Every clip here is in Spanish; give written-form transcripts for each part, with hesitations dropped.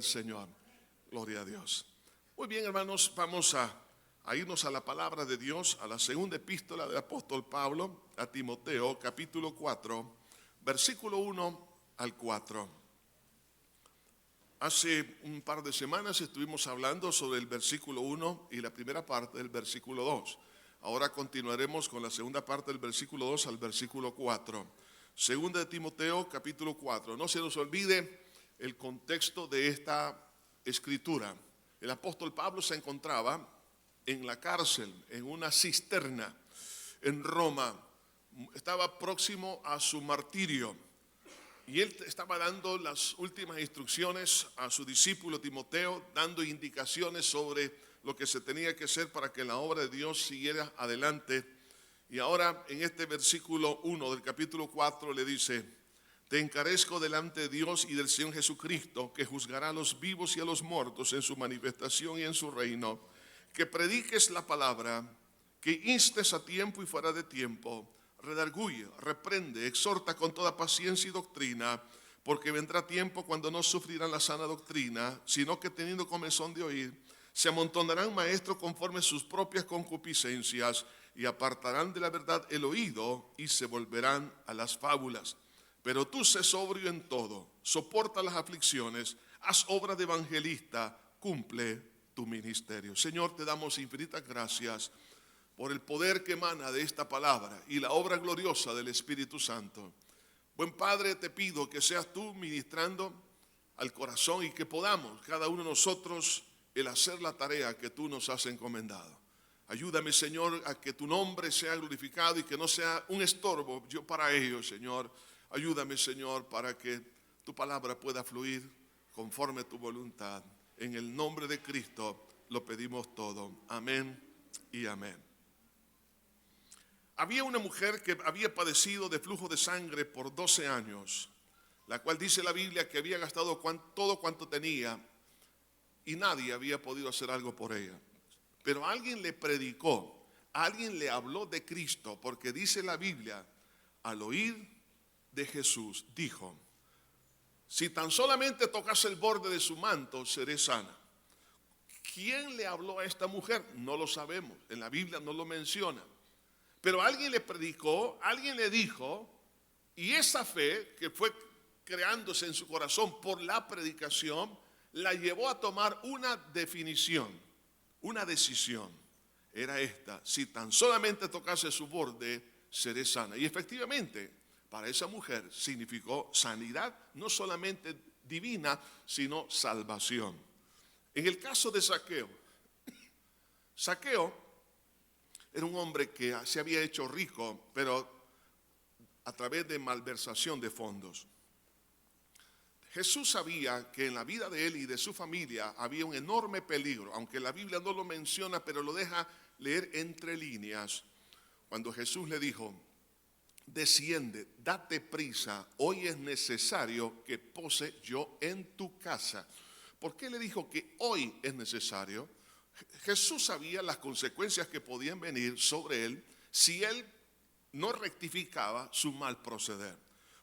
al Señor. Gloria a Dios. Muy bien, hermanos, vamos a irnos a la palabra de Dios, a la segunda epístola del apóstol Pablo a Timoteo, capítulo 4, versículo 1 al 4. Hace un par de semanas estuvimos hablando sobre el versículo 1 y la primera parte del versículo 2. Ahora continuaremos con la segunda parte del versículo 2 al versículo 4. Segunda de Timoteo, capítulo 4. No se nos olvide el contexto de esta escritura. El apóstol Pablo se encontraba en la cárcel, en una cisterna en Roma. Estaba próximo a su martirio y él estaba dando las últimas instrucciones a su discípulo Timoteo, dando indicaciones sobre lo que se tenía que hacer para que la obra de Dios siguiera adelante. Y ahora en este versículo 1 del capítulo 4 le dice: te encarezco delante de Dios y del Señor Jesucristo, que juzgará a los vivos y a los muertos en su manifestación y en su reino, que prediques la palabra, que instes a tiempo y fuera de tiempo, redarguye, reprende, exhorta con toda paciencia y doctrina, porque vendrá tiempo cuando no sufrirán la sana doctrina, sino que teniendo comezón de oír, se amontonarán maestros conforme a sus propias concupiscencias y apartarán de la verdad el oído y se volverán a las fábulas. Pero tú sé sobrio en todo, soporta las aflicciones, haz obra de evangelista, cumple tu ministerio. Señor, te damos infinitas gracias por el poder que emana de esta palabra y la obra gloriosa del Espíritu Santo. Buen Padre, te pido que seas tú ministrando al corazón y que podamos, cada uno de nosotros, el hacer la tarea que tú nos has encomendado. Ayúdame, Señor, a que tu nombre sea glorificado y que no sea un estorbo yo para ellos, Señor. Ayúdame, Señor, para que tu palabra pueda fluir conforme a tu voluntad. En el nombre de Cristo lo pedimos todo. Amén y amén. Había una mujer que había padecido de flujo de sangre por 12 años, la cual dice la Biblia que había gastado todo cuanto tenía y nadie había podido hacer algo por ella. Pero alguien le predicó, alguien le habló de Cristo, porque dice la Biblia, al oír de Jesús, dijo: si tan solamente tocase el borde de su manto, seré sana. ¿Quién le habló a esta mujer? No lo sabemos, en la Biblia no lo menciona. Pero alguien le predicó, alguien le dijo, y esa fe que fue creándose en su corazón por la predicación, la llevó a tomar una definición, una decisión. Era esta: si tan solamente tocase su borde, seré sana. Y efectivamente, para esa mujer significó sanidad, no solamente divina, sino salvación. En el caso de Zaqueo, Zaqueo era un hombre que se había hecho rico, pero a través de malversación de fondos. Jesús sabía que en la vida de él y de su familia había un enorme peligro, aunque la Biblia no lo menciona, pero lo deja leer entre líneas. Cuando Jesús le dijo: desciende, date prisa, hoy es necesario que pose yo en tu casa. ¿Por qué le dijo que hoy es necesario? Jesús sabía las consecuencias que podían venir sobre él si él no rectificaba su mal proceder.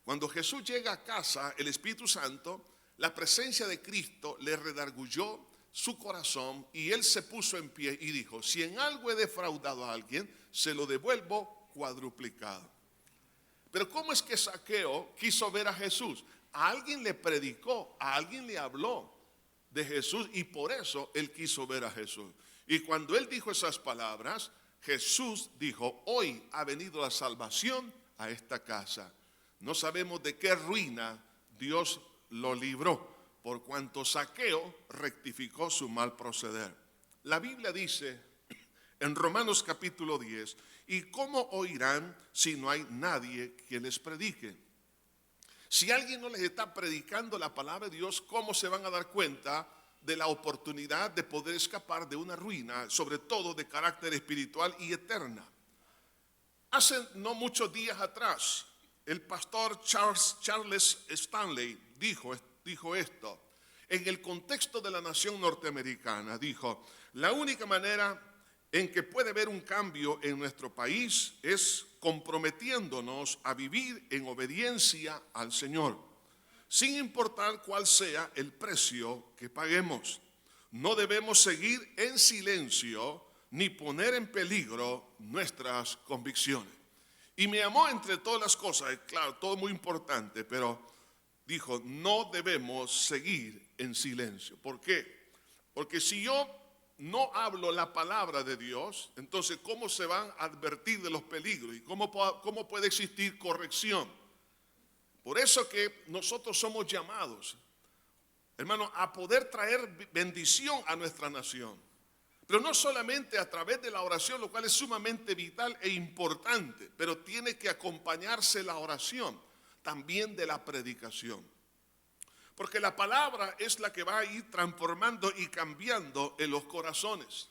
Cuando Jesús llega a casa, el Espíritu Santo, la presencia de Cristo le redarguyó su corazón y él se puso en pie y dijo: si en algo he defraudado a alguien, se lo devuelvo cuadruplicado. Pero ¿cómo es que Zaqueo quiso ver a Jesús? A alguien le predicó, a alguien le habló de Jesús y por eso él quiso ver a Jesús. Y cuando él dijo esas palabras, Jesús dijo: hoy ha venido la salvación a esta casa. No sabemos de qué ruina Dios lo libró, por cuanto Zaqueo rectificó su mal proceder. La Biblia dice en Romanos capítulo 10, ¿y cómo oirán si no hay nadie que les predique? Si alguien no les está predicando la palabra de Dios, ¿cómo se van a dar cuenta de la oportunidad de poder escapar de una ruina, sobre todo de carácter espiritual y eterna? Hace no muchos días atrás, el pastor Charles Stanley dijo esto. En el contexto de la nación norteamericana, dijo: la única manera en que puede haber un cambio en nuestro país es comprometiéndonos a vivir en obediencia al Señor. sin importar cuál sea el precio que paguemos. No debemos seguir en silencio ni poner en peligro nuestras convicciones. Y me llamó entre todas las cosas, claro, todo muy importante, pero dijo, no debemos seguir en silencio. ¿Por qué? Porque si yo no hablo la palabra de Dios, entonces ¿cómo se van a advertir de los peligros? ¿Y cómo puede existir corrección? Por eso que nosotros somos llamados, hermano, a poder traer bendición a nuestra nación. Pero no solamente a través de la oración, lo cual es sumamente vital e importante, pero tiene que acompañarse la oración también de la predicación. Porque la palabra es la que va a ir transformando y cambiando en los corazones.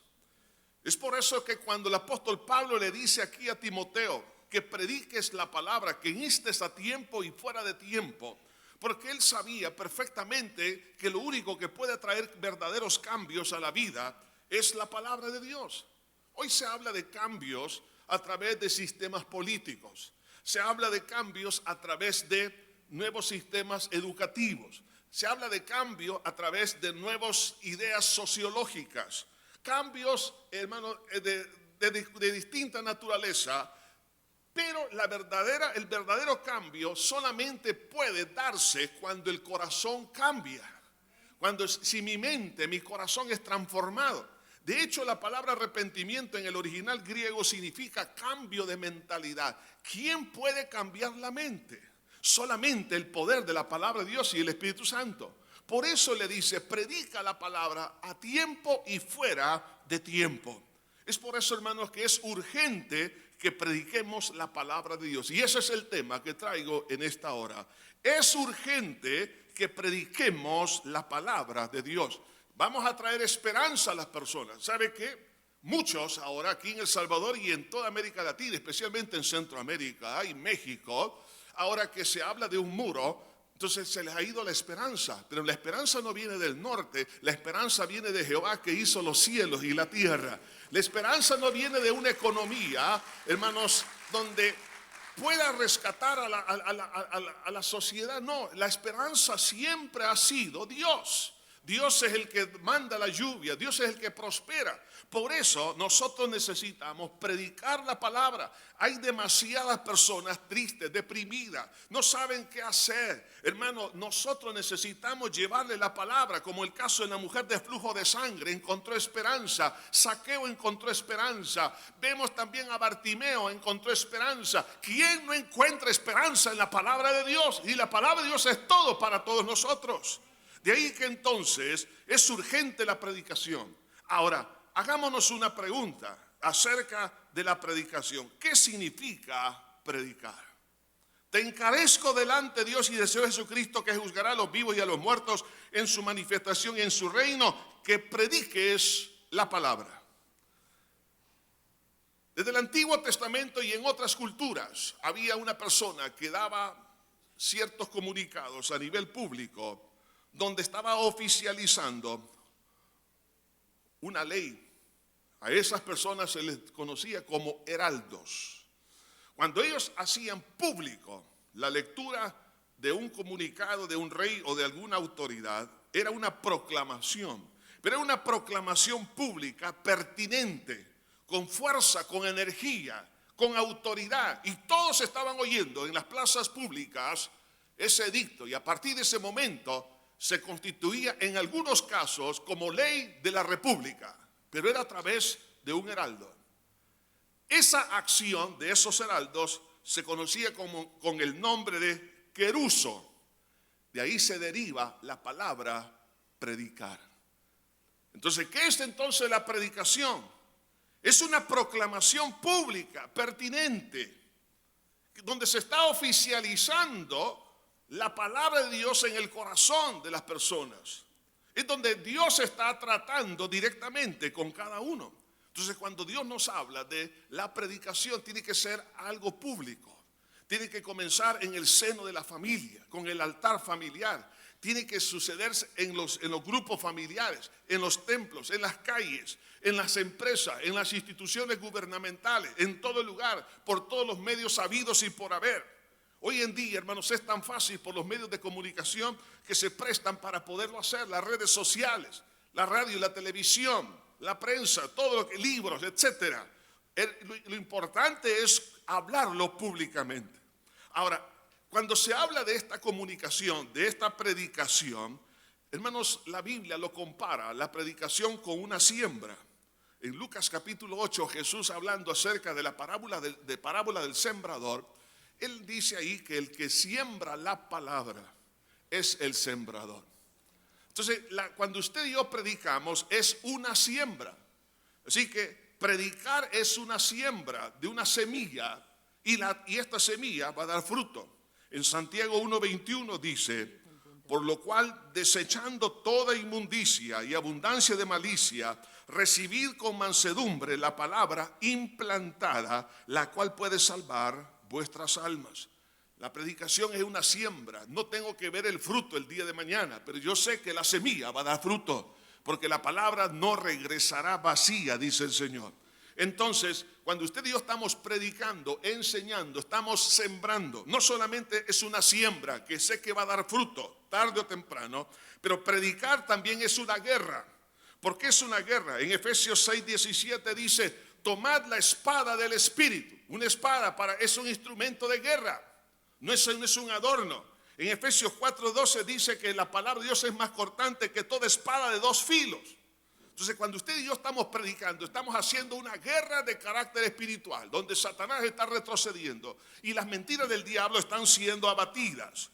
Es por eso que cuando el apóstol Pablo le dice aquí a Timoteo que prediques la palabra, que instes a tiempo y fuera de tiempo, porque él sabía perfectamente que lo único que puede traer verdaderos cambios a la vida es la palabra de Dios. Hoy se habla de cambios a través de sistemas políticos. Se habla de cambios a través de nuevos sistemas educativos. Se habla de cambio a través de nuevas ideas sociológicas. Cambios, hermano, de distinta naturaleza. Pero el verdadero cambio solamente puede darse cuando el corazón cambia. Si mi mente, mi corazón es transformado. De hecho, la palabra arrepentimiento en el original griego significa cambio de mentalidad. ¿Quién puede cambiar la mente? Solamente el poder de la palabra de Dios y el Espíritu Santo. Por eso le dice, predica la palabra a tiempo y fuera de tiempo. Es por eso, hermanos, que es urgente que prediquemos la palabra de Dios. Y ese es el tema que traigo en esta hora. Es urgente que prediquemos la palabra de Dios. Vamos a traer esperanza a las personas. ¿Sabe qué? Muchos ahora aquí en El Salvador y en toda América Latina, especialmente en Centroamérica y México, ahora que se habla de un muro, entonces se les ha ido la esperanza. Pero la esperanza no viene del norte, la esperanza viene de Jehová que hizo los cielos y la tierra. La esperanza no viene de una economía, hermanos, donde pueda rescatar a la sociedad. No, la esperanza siempre ha sido Dios. Dios es el que manda la lluvia, Dios es el que prospera. Por eso nosotros necesitamos predicar la palabra. Hay demasiadas personas tristes, deprimidas, no saben qué hacer. Hermano, nosotros necesitamos llevarle la palabra, como el caso de la mujer de flujo de sangre, encontró esperanza. Zaqueo encontró esperanza. Vemos también a Bartimeo, encontró esperanza. ¿Quién no encuentra esperanza en la palabra de Dios? Y la palabra de Dios es todo para todos nosotros. De ahí que entonces es urgente la predicación. Ahora, hagámonos una pregunta acerca de la predicación. ¿Qué significa predicar? Te encarezco delante de Dios y deseo de Jesucristo, que juzgará a los vivos y a los muertos en su manifestación y en su reino, que prediques la palabra. Desde el Antiguo Testamento y en otras culturas había una persona que daba ciertos comunicados a nivel público donde estaba oficializando una ley. A esas personas se les conocía como heraldos. Cuando ellos hacían público la lectura de un comunicado de un rey o de alguna autoridad, era una proclamación, pero era una proclamación pública pertinente, con fuerza, con energía, con autoridad, y todos estaban oyendo en las plazas públicas ese edicto, y a partir de ese momento se constituía en algunos casos como ley de la república, pero era a través de un heraldo. Esa acción de esos heraldos se conocía con el nombre de queruso. De ahí se deriva la palabra predicar. Entonces, ¿qué es entonces la predicación? Es una proclamación pública, pertinente, donde se está oficializando la palabra de Dios en el corazón de las personas. Es donde Dios está tratando directamente con cada uno. Entonces, cuando Dios nos habla de la predicación, tiene que ser algo público. Tiene que comenzar en el seno de la familia, con el altar familiar. Tiene que sucederse en los grupos familiares, en los templos, en las calles, en las empresas, en las instituciones gubernamentales, en todo lugar, por todos los medios habidos y por haber. Hoy en día, hermanos, es tan fácil por los medios de comunicación que se prestan para poderlo hacer. Las redes sociales, la radio, la televisión, la prensa, todo lo que, libros, etcétera. Lo importante es hablarlo públicamente. Ahora, cuando se habla de esta comunicación, de esta predicación, hermanos, la Biblia lo compara, la predicación, con una siembra. En Lucas capítulo 8, Jesús, hablando acerca de la parábola del sembrador, Él dice ahí que el que siembra la palabra es el sembrador. Entonces, cuando usted y yo predicamos, es una siembra. Así que predicar es una siembra de una semilla, y esta semilla va a dar fruto. En Santiago 1:21 dice: por lo cual, desechando toda inmundicia y abundancia de malicia, recibid con mansedumbre la palabra implantada, la cual puede salvar vuestras almas. La predicación es una siembra. No tengo que ver el fruto el día de mañana, pero yo sé que la semilla va a dar fruto, porque la palabra no regresará vacía, dice el Señor. Entonces, cuando usted y yo estamos predicando, enseñando, estamos sembrando. No solamente es una siembra que sé que va a dar fruto tarde o temprano, pero predicar también es una guerra. ¿Por qué es una guerra? En Efesios 6:17 dice: tomad la espada del Espíritu. Una espada es un instrumento de guerra, no es un adorno. En Efesios 4:12 dice que la palabra de Dios es más cortante que toda espada de dos filos. Entonces, cuando usted y yo estamos predicando, estamos haciendo una guerra de carácter espiritual, donde Satanás está retrocediendo y las mentiras del diablo están siendo abatidas.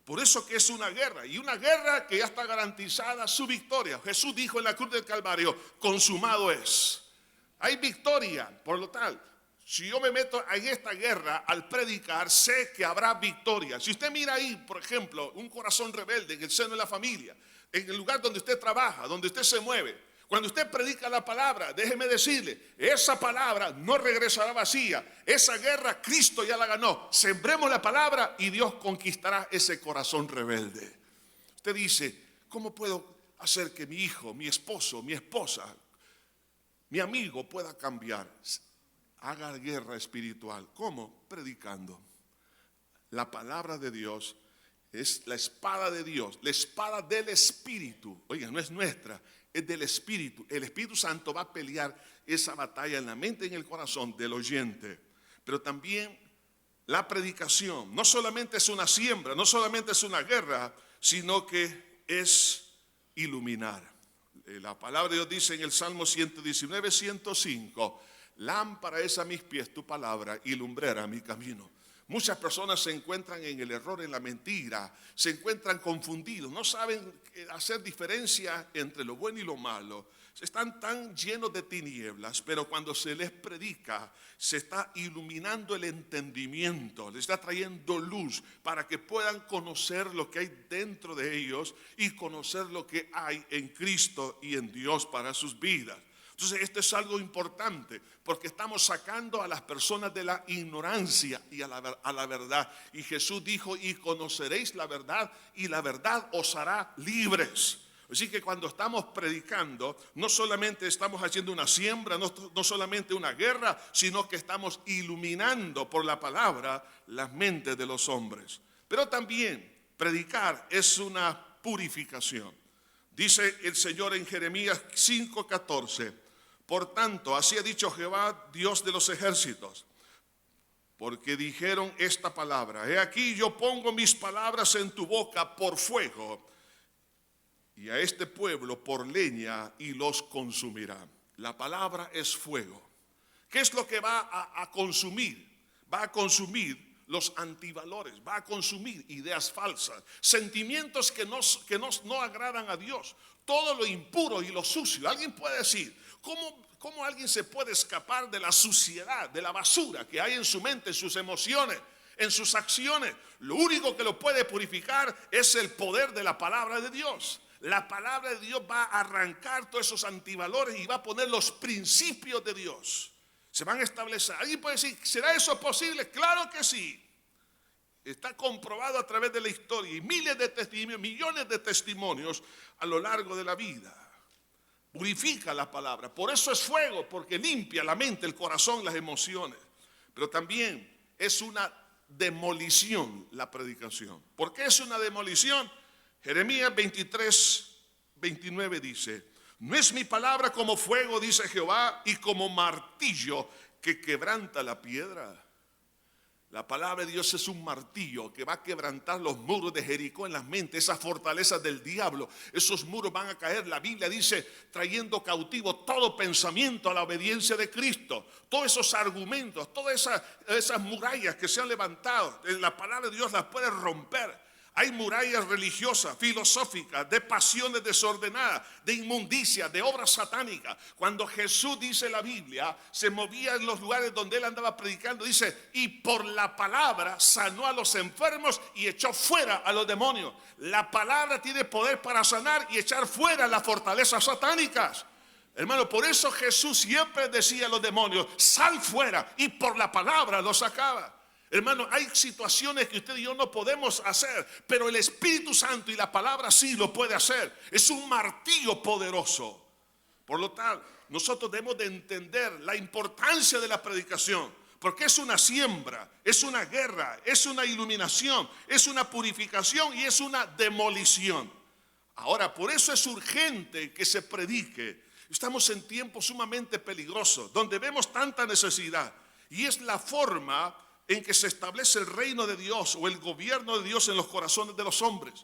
Por eso que es una guerra, y una guerra que ya está garantizada su victoria. Jesús dijo en la cruz del Calvario: consumado es. Hay victoria. Por lo tal, si yo me meto en esta guerra al predicar, sé que habrá victoria. Si usted mira ahí, por ejemplo, un corazón rebelde en el seno de la familia, en el lugar donde usted trabaja, donde usted se mueve, cuando usted predica la palabra, déjeme decirle, esa palabra no regresará vacía. Esa guerra Cristo ya la ganó. Sembremos la palabra y Dios conquistará ese corazón rebelde. Usted dice: ¿cómo puedo hacer que mi hijo, mi esposo, mi esposa, mi amigo pueda cambiar? Haga guerra espiritual. ¿Cómo? Predicando. La palabra de Dios es la espada de Dios, la espada del Espíritu. Oiga, no es nuestra, es del Espíritu. El Espíritu Santo va a pelear esa batalla en la mente y en el corazón del oyente. Pero también la predicación no solamente es una siembra, no solamente es una guerra, sino que es iluminar. La palabra de Dios dice en el Salmo 119, 105: lámpara es a mis pies tu palabra y lumbrera mi camino. Muchas personas se encuentran en el error, en la mentira, se encuentran confundidos, no saben hacer diferencia entre lo bueno y lo malo. Están tan llenos de tinieblas, pero cuando se les predica, se está iluminando el entendimiento, les está trayendo luz para que puedan conocer lo que hay dentro de ellos y conocer lo que hay en Cristo y en Dios para sus vidas. Entonces, esto es algo importante, porque estamos sacando a las personas de la ignorancia y a la verdad. Y Jesús dijo: y conoceréis la verdad, y la verdad os hará libres. Así que cuando estamos predicando, no solamente estamos haciendo una siembra, no solamente una guerra, sino que estamos iluminando por la palabra las mentes de los hombres. Pero también predicar es una purificación. Dice el Señor en Jeremías 5:14: por tanto, así ha dicho Jehová, Dios de los ejércitos, porque dijeron esta palabra: he aquí yo pongo mis palabras en tu boca por fuego, y a este pueblo por leña, y los consumirá. La palabra es fuego. ¿Qué es lo que va a consumir? Va a consumir los antivalores, va a consumir ideas falsas, sentimientos que no agradan a Dios, todo lo impuro y lo sucio. Alguien puede decir: ¿cómo alguien se puede escapar de la suciedad, de la basura que hay en su mente, en sus emociones, en sus acciones? Lo único que lo puede purificar es el poder de la palabra de Dios. La palabra de Dios va a arrancar todos esos antivalores y va a poner los principios de Dios. Se van a establecer. Alguien puede decir: ¿será eso posible? Claro que sí. Está comprobado a través de la historia y miles de testimonios, millones de testimonios a lo largo de la vida. Purifica la palabra. Por eso es fuego, porque limpia la mente, el corazón, las emociones. Pero también es una demolición la predicación. ¿Por qué es una demolición? Jeremías 23:29 dice: no es mi palabra como fuego, dice Jehová, y como martillo que quebranta la piedra. La palabra de Dios es un martillo que va a quebrantar los muros de Jericó en las mentes, esas fortalezas del diablo. Esos muros van a caer. La Biblia dice, trayendo cautivo todo pensamiento a la obediencia de Cristo. Todos esos argumentos, todas esas murallas que se han levantado, la palabra de Dios las puede romper. Hay murallas religiosas, filosóficas, de pasiones desordenadas, de inmundicia, de obras satánicas. Cuando Jesús, dice la Biblia, se movía en los lugares donde él andaba predicando, dice, y por la palabra sanó a los enfermos y echó fuera a los demonios. La palabra tiene poder para sanar y echar fuera las fortalezas satánicas. Hermano, por eso Jesús siempre decía a los demonios, sal fuera, y por la palabra los sacaba. Hermano, hay situaciones que usted y yo no podemos hacer, pero el Espíritu Santo y la palabra sí lo puede hacer. Es un martillo poderoso. Por lo tal, nosotros debemos de entender la importancia de la predicación, porque es una siembra, es una guerra, es una iluminación, es una purificación y es una demolición. Ahora, por eso es urgente que se predique. Estamos en tiempos sumamente peligrosos, donde vemos tanta necesidad, y es la forma en que se establece el reino de Dios o el gobierno de Dios en los corazones de los hombres.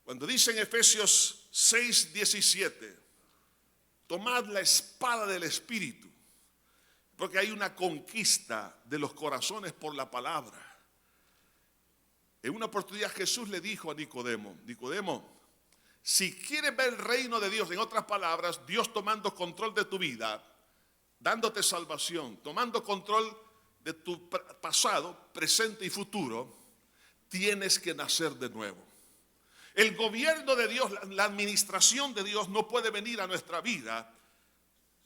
Cuando dice en Efesios 6:17, tomad la espada del Espíritu, porque hay una conquista de los corazones por la palabra. En una oportunidad Jesús le dijo a Nicodemo, Nicodemo, si quieres ver el reino de Dios, en otras palabras, Dios tomando control de tu vida, dándote salvación, tomando control de tu pasado, presente y futuro, tienes que nacer de nuevo. El gobierno de Dios, la administración de Dios no puede venir a nuestra vida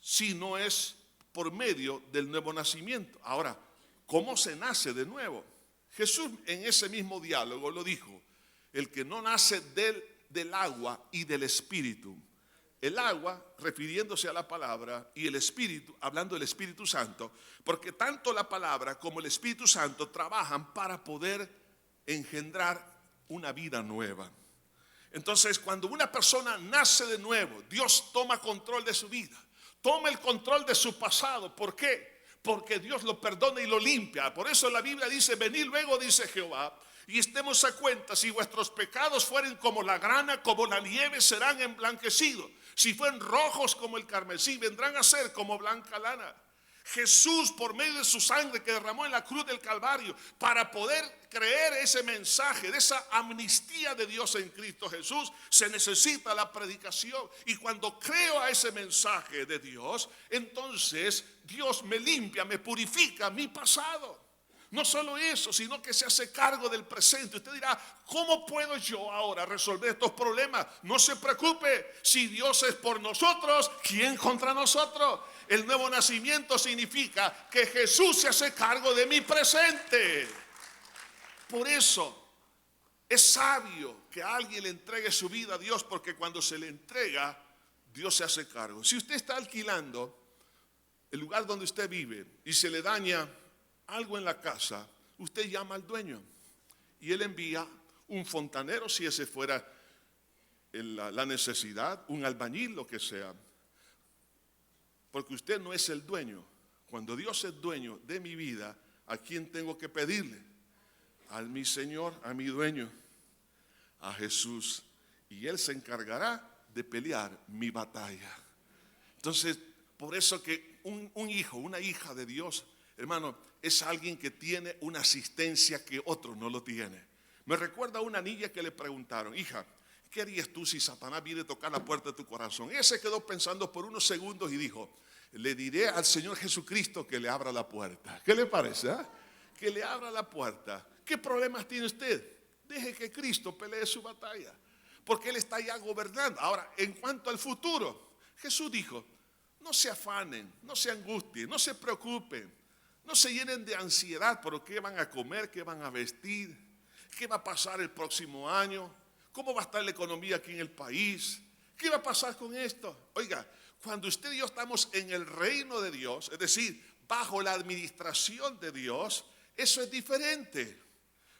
si no es por medio del nuevo nacimiento. Ahora, ¿cómo se nace de nuevo? Jesús en ese mismo diálogo lo dijo, el que no nace del agua y del Espíritu. El agua, refiriéndose a la palabra, y el Espíritu, hablando del Espíritu Santo, porque tanto la palabra como el Espíritu Santo trabajan para poder engendrar una vida nueva. Entonces, cuando una persona nace de nuevo, Dios toma control de su vida, toma el control de su pasado. ¿Por qué? Porque Dios lo perdona y lo limpia. Por eso la Biblia dice, venid luego, dice Jehová, y estemos a cuenta, si vuestros pecados fueren como la grana, como la nieve, serán emblanquecidos. Si fueren rojos como el carmesí, vendrán a ser como blanca lana. Jesús, por medio de su sangre que derramó en la cruz del Calvario, para poder creer ese mensaje de esa amnistía de Dios en Cristo Jesús, se necesita la predicación. Y cuando creo a ese mensaje de Dios, entonces Dios me limpia, me purifica mi pasado. No solo eso, sino que se hace cargo del presente. Usted dirá, ¿cómo puedo yo ahora resolver estos problemas? No se preocupe, si Dios es por nosotros, ¿quién contra nosotros? El nuevo nacimiento significa que Jesús se hace cargo de mi presente. Por eso es sabio que alguien le entregue su vida a Dios, porque cuando se le entrega, Dios se hace cargo. Si usted está alquilando el lugar donde usted vive y se le daña algo en la casa, usted llama al dueño y él envía un fontanero, si ese fuera la necesidad, un albañil, lo que sea, porque usted no es el dueño. Cuando Dios es dueño de mi vida, ¿a quién tengo que pedirle? A mi Señor, a mi dueño, a Jesús, y Él se encargará de pelear mi batalla. Entonces, por eso que un hijo, una hija de Dios, hermano, es alguien que tiene una asistencia que otro no lo tiene. Me recuerda a una niña que le preguntaron, hija, ¿qué harías tú si Satanás viene a tocar la puerta de tu corazón? Ella se quedó pensando por unos segundos y dijo, le diré al Señor Jesucristo que le abra la puerta. ¿Qué le parece? Que le abra la puerta. ¿Qué problemas tiene usted? Deje que Cristo pelee su batalla, porque Él está ya gobernando. Ahora, en cuanto al futuro, Jesús dijo, no se afanen, no se angustien, no se preocupen. No se llenen de ansiedad por qué van a comer, qué van a vestir, qué va a pasar el próximo año, cómo va a estar la economía aquí en el país, qué va a pasar con esto. Oiga, cuando usted y yo estamos en el reino de Dios, es decir, bajo la administración de Dios, Eso es diferente.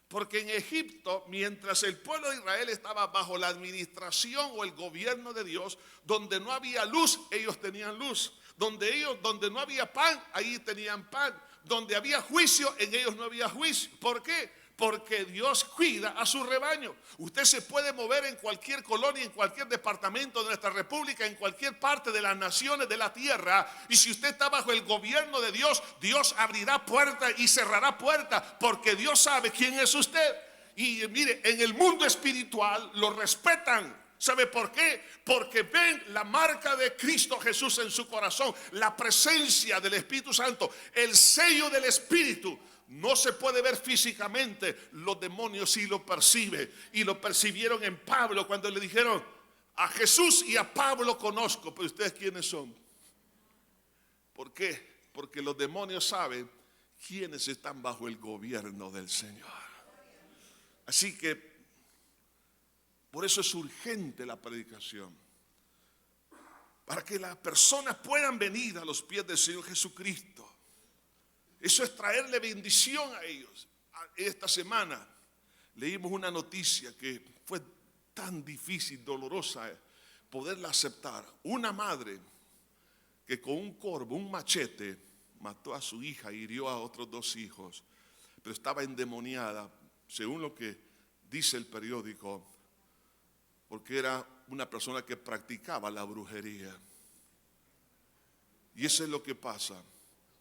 Porque en Egipto, mientras el pueblo de Israel estaba bajo la administración o el gobierno de Dios, donde no había luz, ellos tenían luz. Donde no había pan, ahí tenían pan. Donde había juicio, en ellos no había juicio. ¿Por qué? Porque Dios cuida a su rebaño. Usted se puede mover en cualquier colonia, en cualquier departamento de nuestra república, en cualquier parte de las naciones de la tierra. Y si usted está bajo el gobierno de Dios, Dios abrirá puertas y cerrará puertas, porque Dios sabe quién es usted. Y mire, en el mundo espiritual lo respetan. ¿Sabe por qué? Porque ven la marca de Cristo Jesús en su corazón, la presencia del Espíritu Santo, el sello del Espíritu. No se puede ver físicamente, los demonios sí lo perciben. Y lo percibieron en Pablo cuando le dijeron: a Jesús y a Pablo conozco, pero ¿ustedes quiénes son? ¿Por qué? Porque los demonios saben quiénes están bajo el gobierno del Señor. Así que por eso es urgente la predicación, para que las personas puedan venir a los pies del Señor Jesucristo. Eso es traerle bendición a ellos. Esta semana leímos una noticia que fue tan difícil, dolorosa, poderla aceptar. Una madre que con un corvo, un machete, mató a su hija y hirió a otros 2 hijos, pero estaba endemoniada, según lo que dice el periódico, porque era una persona que practicaba la brujería. Y eso es lo que pasa.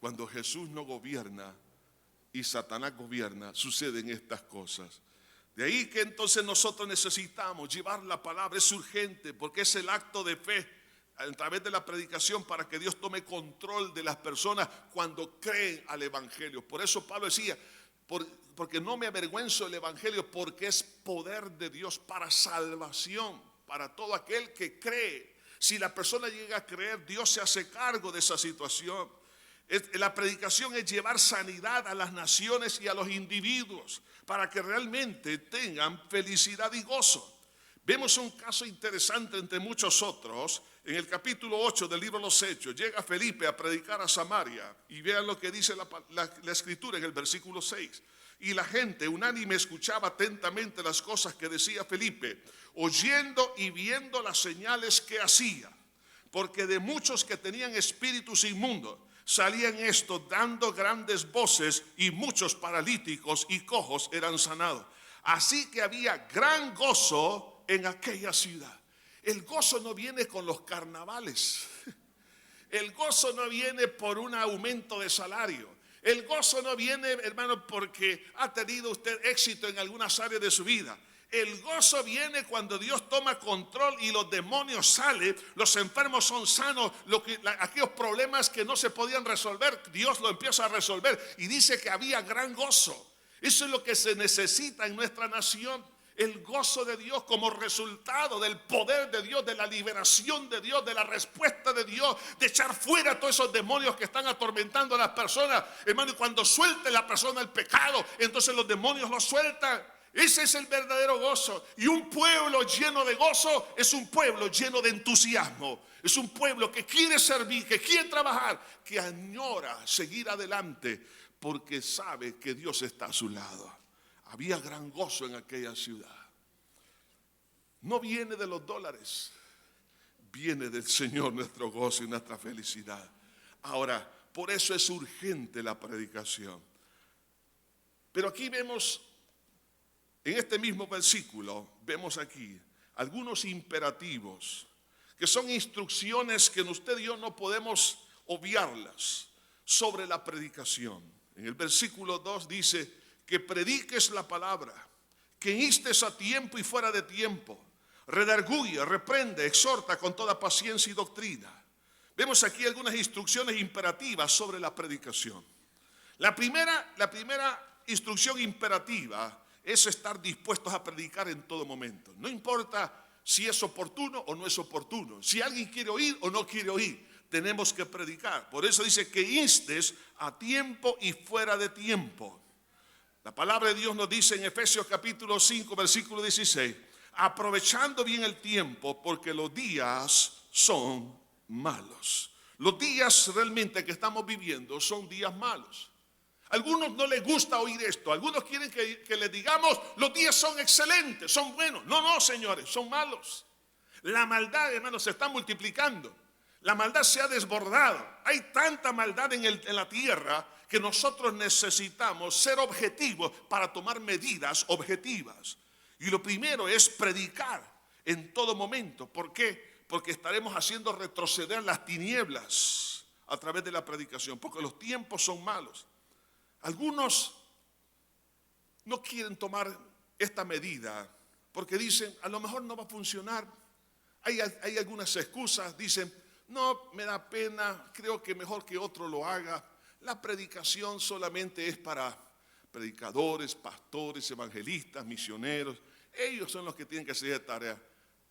Cuando Jesús no gobierna y Satanás gobierna, suceden estas cosas. De ahí que entonces nosotros necesitamos llevar la palabra. Es urgente porque es el acto de fe a través de la predicación para que Dios tome control de las personas cuando creen al Evangelio. Por eso Pablo decía: porque no me avergüenzo del Evangelio, porque es poder de Dios para salvación, para todo aquel que cree. Si la persona llega a creer, Dios se hace cargo de esa situación. La predicación es llevar sanidad a las naciones y a los individuos para que realmente tengan felicidad y gozo. Vemos un caso interesante entre muchos otros. En el capítulo 8 del libro de los Hechos, llega Felipe a predicar a Samaria. Y vean lo que dice la escritura en el versículo 6. Y la gente unánime escuchaba atentamente las cosas que decía Felipe, oyendo y viendo las señales que hacía. Porque de muchos que tenían espíritus inmundos, salían estos dando grandes voces, y muchos paralíticos y cojos eran sanados. Así que había gran gozo en aquella ciudad. El gozo no viene con los carnavales. El gozo no viene por un aumento de salario. El gozo no viene, hermano, porque ha tenido usted éxito en algunas áreas de su vida. El gozo viene cuando Dios toma control y los demonios salen, los enfermos son sanos, aquellos problemas que no se podían resolver, Dios lo empieza a resolver. Y dice que había gran gozo. Eso es lo que se necesita en nuestra nación. El gozo de Dios como resultado del poder de Dios, de la liberación de Dios, de la respuesta de Dios, de echar fuera todos esos demonios que están atormentando a las personas. Hermano, y cuando suelte la persona el pecado, entonces los demonios lo sueltan. Ese es el verdadero gozo. Y un pueblo lleno de gozo es un pueblo lleno de entusiasmo. Es un pueblo que quiere servir, que quiere trabajar, que añora seguir adelante porque sabe que Dios está a su lado. Había gran gozo en aquella ciudad. No viene de los dólares, viene del Señor nuestro gozo y nuestra felicidad. Ahora, por eso es urgente la predicación. Pero aquí vemos, en este mismo versículo, vemos aquí algunos imperativos que son instrucciones que usted y yo no podemos obviarlas sobre la predicación. En el versículo 2 dice: que prediques la palabra, que instes a tiempo y fuera de tiempo, redarguye, reprende, exhorta con toda paciencia y doctrina. Vemos aquí algunas instrucciones imperativas sobre la predicación. La primera instrucción imperativa es estar dispuestos a predicar en todo momento. No importa si es oportuno o no es oportuno, si alguien quiere oír o no quiere oír, tenemos que predicar. Por eso dice que instes a tiempo y fuera de tiempo. La palabra de Dios nos dice en Efesios capítulo 5, versículo 16, aprovechando bien el tiempo porque los días son malos. Los días realmente que estamos viviendo son días malos. Algunos no les gusta oír esto. Algunos quieren que les digamos, los días son excelentes, son buenos. No, no, señores, son malos. La maldad, hermanos, se está multiplicando. La maldad se ha desbordado. Hay tanta maldad en la tierra que nosotros necesitamos ser objetivos para tomar medidas objetivas. Y lo primero es predicar en todo momento. ¿Por qué? Porque estaremos haciendo retroceder las tinieblas a través de la predicación. Porque los tiempos son malos. Algunos no quieren tomar esta medida porque dicen, a lo mejor no va a funcionar. Hay algunas excusas, dicen, no, me da pena, creo que mejor que otro lo haga. La predicación solamente es para predicadores, pastores, evangelistas, misioneros. Ellos son los que tienen que hacer esta tarea.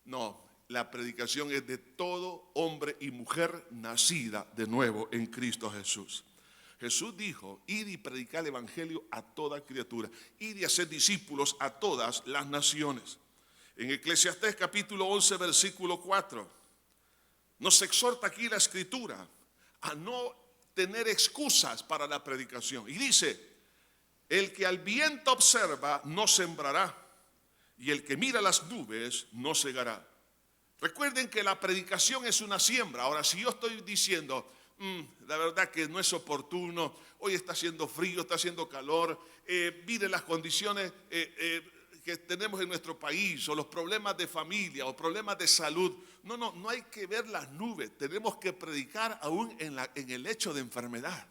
No, la predicación es de todo hombre y mujer nacida de nuevo en Cristo Jesús. Jesús dijo, id y predicar el evangelio a toda criatura, id y hacer discípulos a todas las naciones. En Eclesiastés capítulo 11, versículo 4, nos exhorta aquí la escritura a no tener excusas para la predicación. Y dice, el que al viento observa no sembrará, y el que mira las nubes no segará. Recuerden que la predicación es una siembra. Ahora, si yo estoy diciendo, la verdad que no es oportuno, hoy está haciendo frío, está haciendo calor, miren las condiciones que tenemos en nuestro país, o los problemas de familia, o problemas de salud. No hay que ver las nubes, tenemos que predicar aún en el hecho de enfermedad.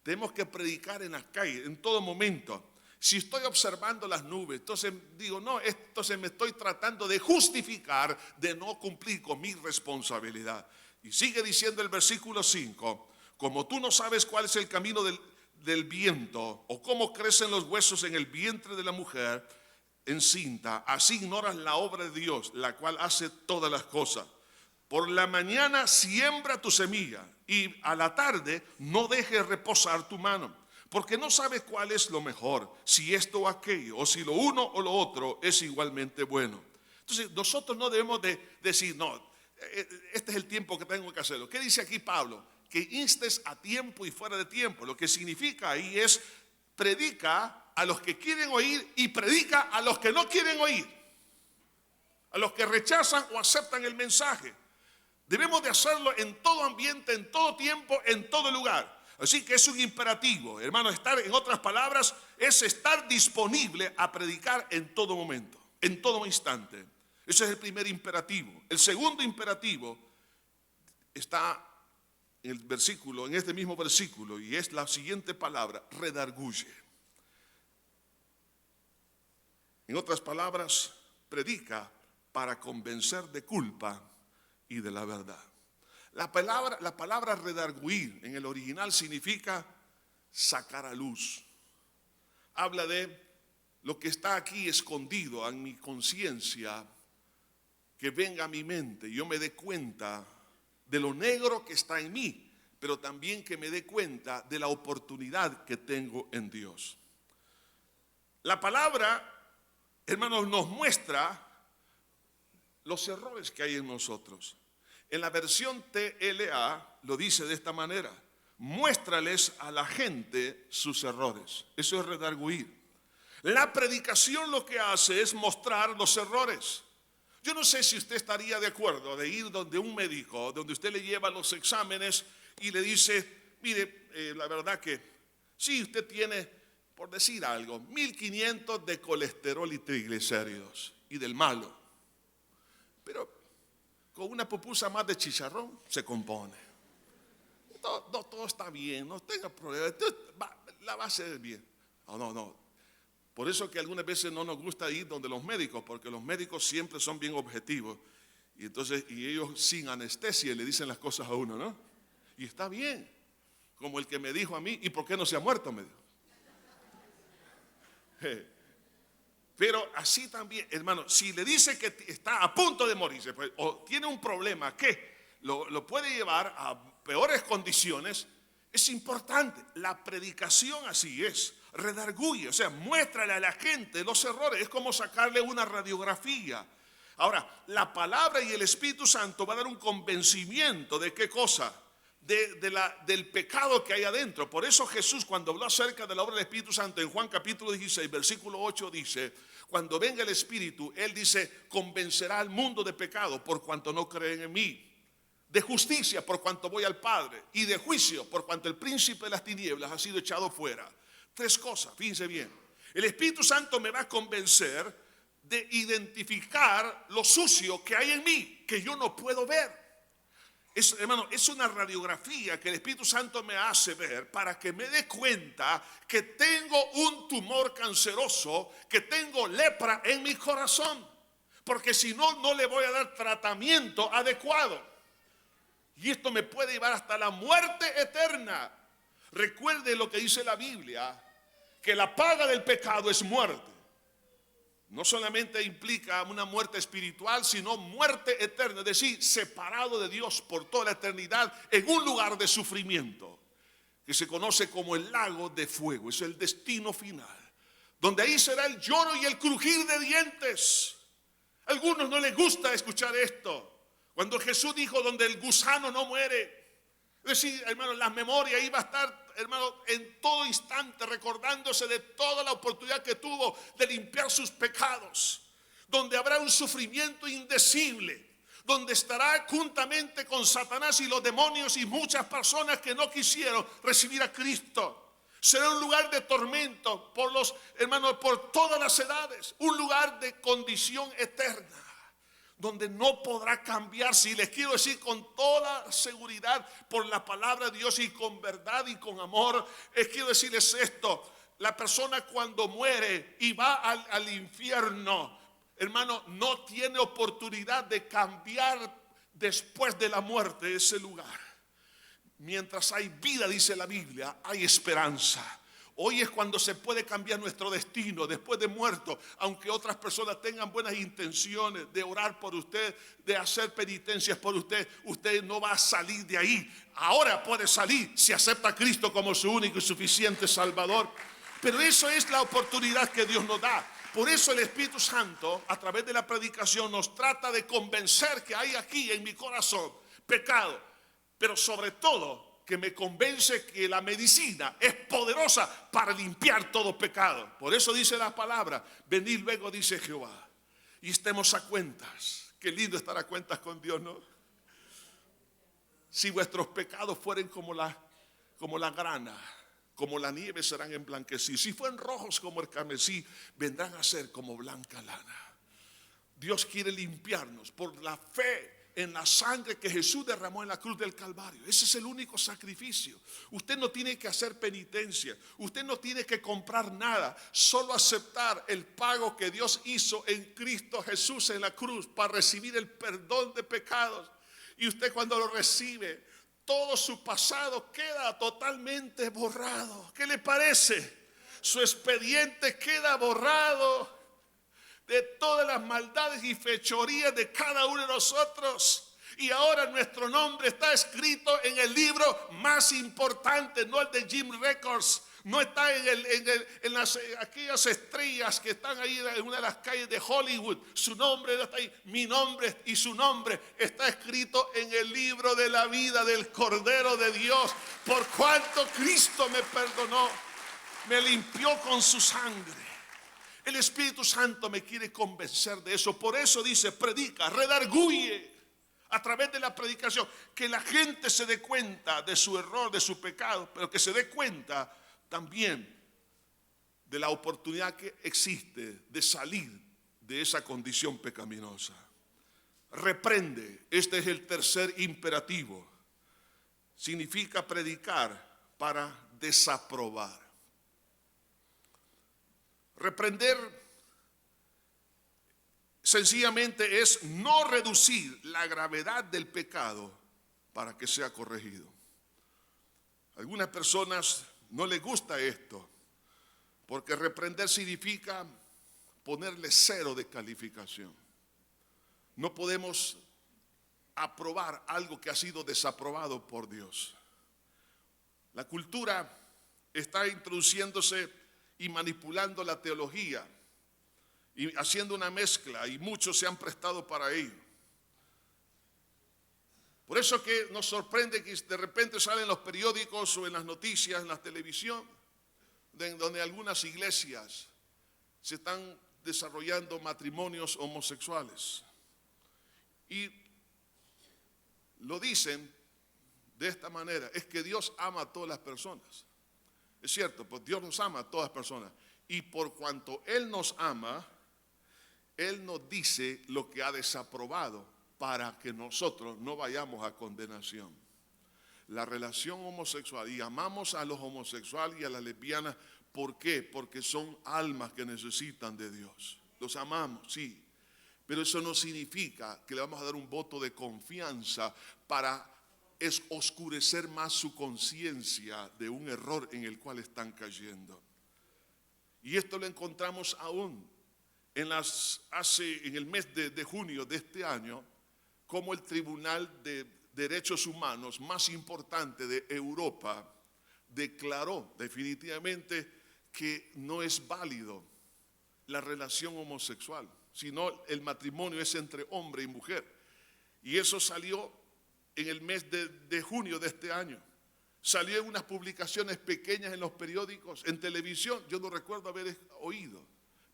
Tenemos que predicar en las calles, en todo momento. Si estoy observando las nubes, entonces digo, no, entonces me estoy tratando de justificar de no cumplir con mi responsabilidad. Y sigue diciendo el versículo 5, como tú no sabes cuál es el camino del viento, o cómo crecen los huesos en el vientre de la mujer encinta, así ignoras la obra de Dios, la cual hace todas las cosas. Por la mañana siembra tu semilla, y a la tarde no dejes reposar tu mano, porque no sabes cuál es lo mejor, si esto o aquello, o si lo uno o lo otro es igualmente bueno. Entonces nosotros no debemos de decir, no, este es el tiempo que tengo que hacerlo. ¿Qué dice aquí Pablo? Que instes a tiempo y fuera de tiempo. Lo que significa ahí es, predica a los que quieren oír y predica a los que no quieren oír, a los que rechazan o aceptan el mensaje. Debemos de hacerlo en todo ambiente, en todo tiempo, en todo lugar. Así que es un imperativo, hermano, en otras palabras, es estar disponible a predicar en todo momento, en todo instante. Ese es el primer imperativo. El segundo imperativo está en este mismo versículo, y es la siguiente palabra, redarguye. En otras palabras, predica para convencer de culpa y de la verdad. La palabra redarguir en el original significa sacar a luz. Habla de lo que está aquí escondido en mi conciencia, que venga a mi mente, yo me dé cuenta de lo negro que está en mí, pero también que me dé cuenta de la oportunidad que tengo en Dios. La palabra, hermanos, nos muestra los errores que hay en nosotros. En la versión TLA lo dice de esta manera: muéstrales a la gente sus errores. Eso es redarguir. La predicación lo que hace es mostrar los errores. Yo no sé si usted estaría de acuerdo de ir donde un médico, donde usted le lleva los exámenes y le dice, mire, la verdad que sí, usted tiene, por decir algo, 1500 de colesterol y triglicéridos y del malo, pero con una pupusa más de chicharrón se compone. Todo está bien, no tenga problema, la va a hacer bien. No. Por eso que algunas veces no nos gusta ir donde los médicos, porque los médicos siempre son bien objetivos. Y entonces, ellos sin anestesia le dicen las cosas a uno, ¿no? Y está bien. Como el que me dijo a mí, ¿y por qué no se ha muerto? Me dijo. Pero así también, hermano, si le dice que está a punto de morirse, pues, o tiene un problema que lo puede llevar a peores condiciones, es importante. La predicación así es. Redarguye, o sea, muéstrale a la gente los errores. Es como sacarle una radiografía. Ahora, la palabra y el Espíritu Santo va a dar un convencimiento de qué cosa, del pecado que hay adentro. Por eso Jesús, cuando habló acerca de la obra del Espíritu Santo, en Juan capítulo 16, versículo 8 dice: cuando venga el Espíritu, Él dice, convencerá al mundo de pecado por cuanto no creen en mí, de justicia por cuanto voy al Padre, y de juicio por cuanto el príncipe de las tinieblas ha sido echado fuera. Tres cosas, fíjense bien. El Espíritu Santo me va a convencer de identificar lo sucio que hay en mí, que yo no puedo ver. Hermano, es una radiografía que el Espíritu Santo me hace ver para que me dé cuenta que tengo un tumor canceroso, que tengo lepra en mi corazón. Porque si no, no le voy a dar tratamiento adecuado. Y esto me puede llevar hasta la muerte eterna. Recuerde lo que dice la Biblia, que la paga del pecado es muerte. No solamente implica una muerte espiritual, sino muerte eterna, es decir, separado de Dios por toda la eternidad en un lugar de sufrimiento que se conoce como el lago de fuego. Es el destino final, donde ahí será el lloro y el crujir de dientes. A algunos no les gusta escuchar esto. Cuando Jesús dijo donde el gusano no muere, es decir, hermano, la memoria iba a estar, hermano, en todo instante recordándose de toda la oportunidad que tuvo de limpiar sus pecados, donde habrá un sufrimiento indecible, donde estará juntamente con Satanás y los demonios y muchas personas que no quisieron recibir a Cristo. Será un lugar de tormento por los hermanos, por todas las edades, un lugar de condición eterna, donde no podrá cambiar. Si les quiero decir con toda seguridad por la palabra de Dios y con verdad y con amor, quiero decirles esto: la persona cuando muere y va al infierno, hermano, no tiene oportunidad de cambiar después de la muerte ese lugar. Mientras hay vida, dice la Biblia, hay esperanza. Hoy es cuando se puede cambiar nuestro destino después de muerto. Aunque otras personas tengan buenas intenciones de orar por usted, de hacer penitencias por usted, usted no va a salir de ahí. Ahora puede salir si acepta a Cristo como su único y suficiente Salvador. Pero eso es la oportunidad que Dios nos da. Por eso el Espíritu Santo, a través de la predicación, nos trata de convencer que hay aquí en mi corazón pecado. Pero sobre todo, que me convence que la medicina es poderosa para limpiar todo pecado. Por eso dice la palabra: venid luego, dice Jehová, y estemos a cuentas. Qué lindo estar a cuentas con Dios, ¿no? Si vuestros pecados fueren como la grana, como la nieve serán emblanquecidos. Si fueren rojos como el carmesí, vendrán a ser como blanca lana. Dios quiere limpiarnos por la fe en la sangre que Jesús derramó en la cruz del Calvario. Ese es el único sacrificio. Usted no tiene que hacer penitencia, usted no tiene que comprar nada, solo aceptar el pago que Dios hizo en Cristo Jesús en la cruz para recibir el perdón de pecados. Y usted, cuando lo recibe, todo su pasado queda totalmente borrado. ¿Qué le parece? Su expediente queda borrado de todas las maldades y fechorías de cada uno de nosotros. Y ahora nuestro nombre está escrito en el libro más importante, no el de Jim Records, no está en aquellas estrellas que están ahí en una de las calles de Hollywood. Su nombre no está ahí. Mi nombre y su nombre está escrito en el libro de la vida del Cordero de Dios. Por cuanto Cristo me perdonó, me limpió con su sangre. El Espíritu Santo me quiere convencer de eso. Por eso dice: predica, redarguye a través de la predicación, que la gente se dé cuenta de su error, de su pecado, pero que se dé cuenta también de la oportunidad que existe de salir de esa condición pecaminosa. Reprende, este es el tercer imperativo. Significa predicar para desaprobar. Reprender sencillamente es no reducir la gravedad del pecado para que sea corregido. A algunas personas no les gusta esto, porque reprender significa ponerle 0 de calificación. No podemos aprobar algo que ha sido desaprobado por Dios. La cultura está introduciéndose y manipulando la teología y haciendo una mezcla, y muchos se han prestado para ello. Por eso que nos sorprende que de repente salen los periódicos o en las noticias, en la televisión, donde algunas iglesias se están desarrollando matrimonios homosexuales. Y lo dicen de esta manera: es que Dios ama a todas las personas. Es cierto, pues Dios nos ama a todas las personas. Y por cuanto Él nos ama, Él nos dice lo que ha desaprobado para que nosotros no vayamos a condenación. La relación homosexual, y amamos a los homosexuales y a las lesbianas. ¿Por qué? Porque son almas que necesitan de Dios. Los amamos, sí. Pero eso no significa que le vamos a dar un voto de confianza para oscurecer más su conciencia de un error en el cual están cayendo. Y esto lo encontramos aún en el mes de junio de este año, como el Tribunal de Derechos Humanos más importante de Europa declaró definitivamente que no es válido la relación homosexual, sino el matrimonio es entre hombre y mujer. Y eso salió en el mes de junio de este año. Salió en unas publicaciones pequeñas en los periódicos, en televisión, yo no recuerdo haber oído.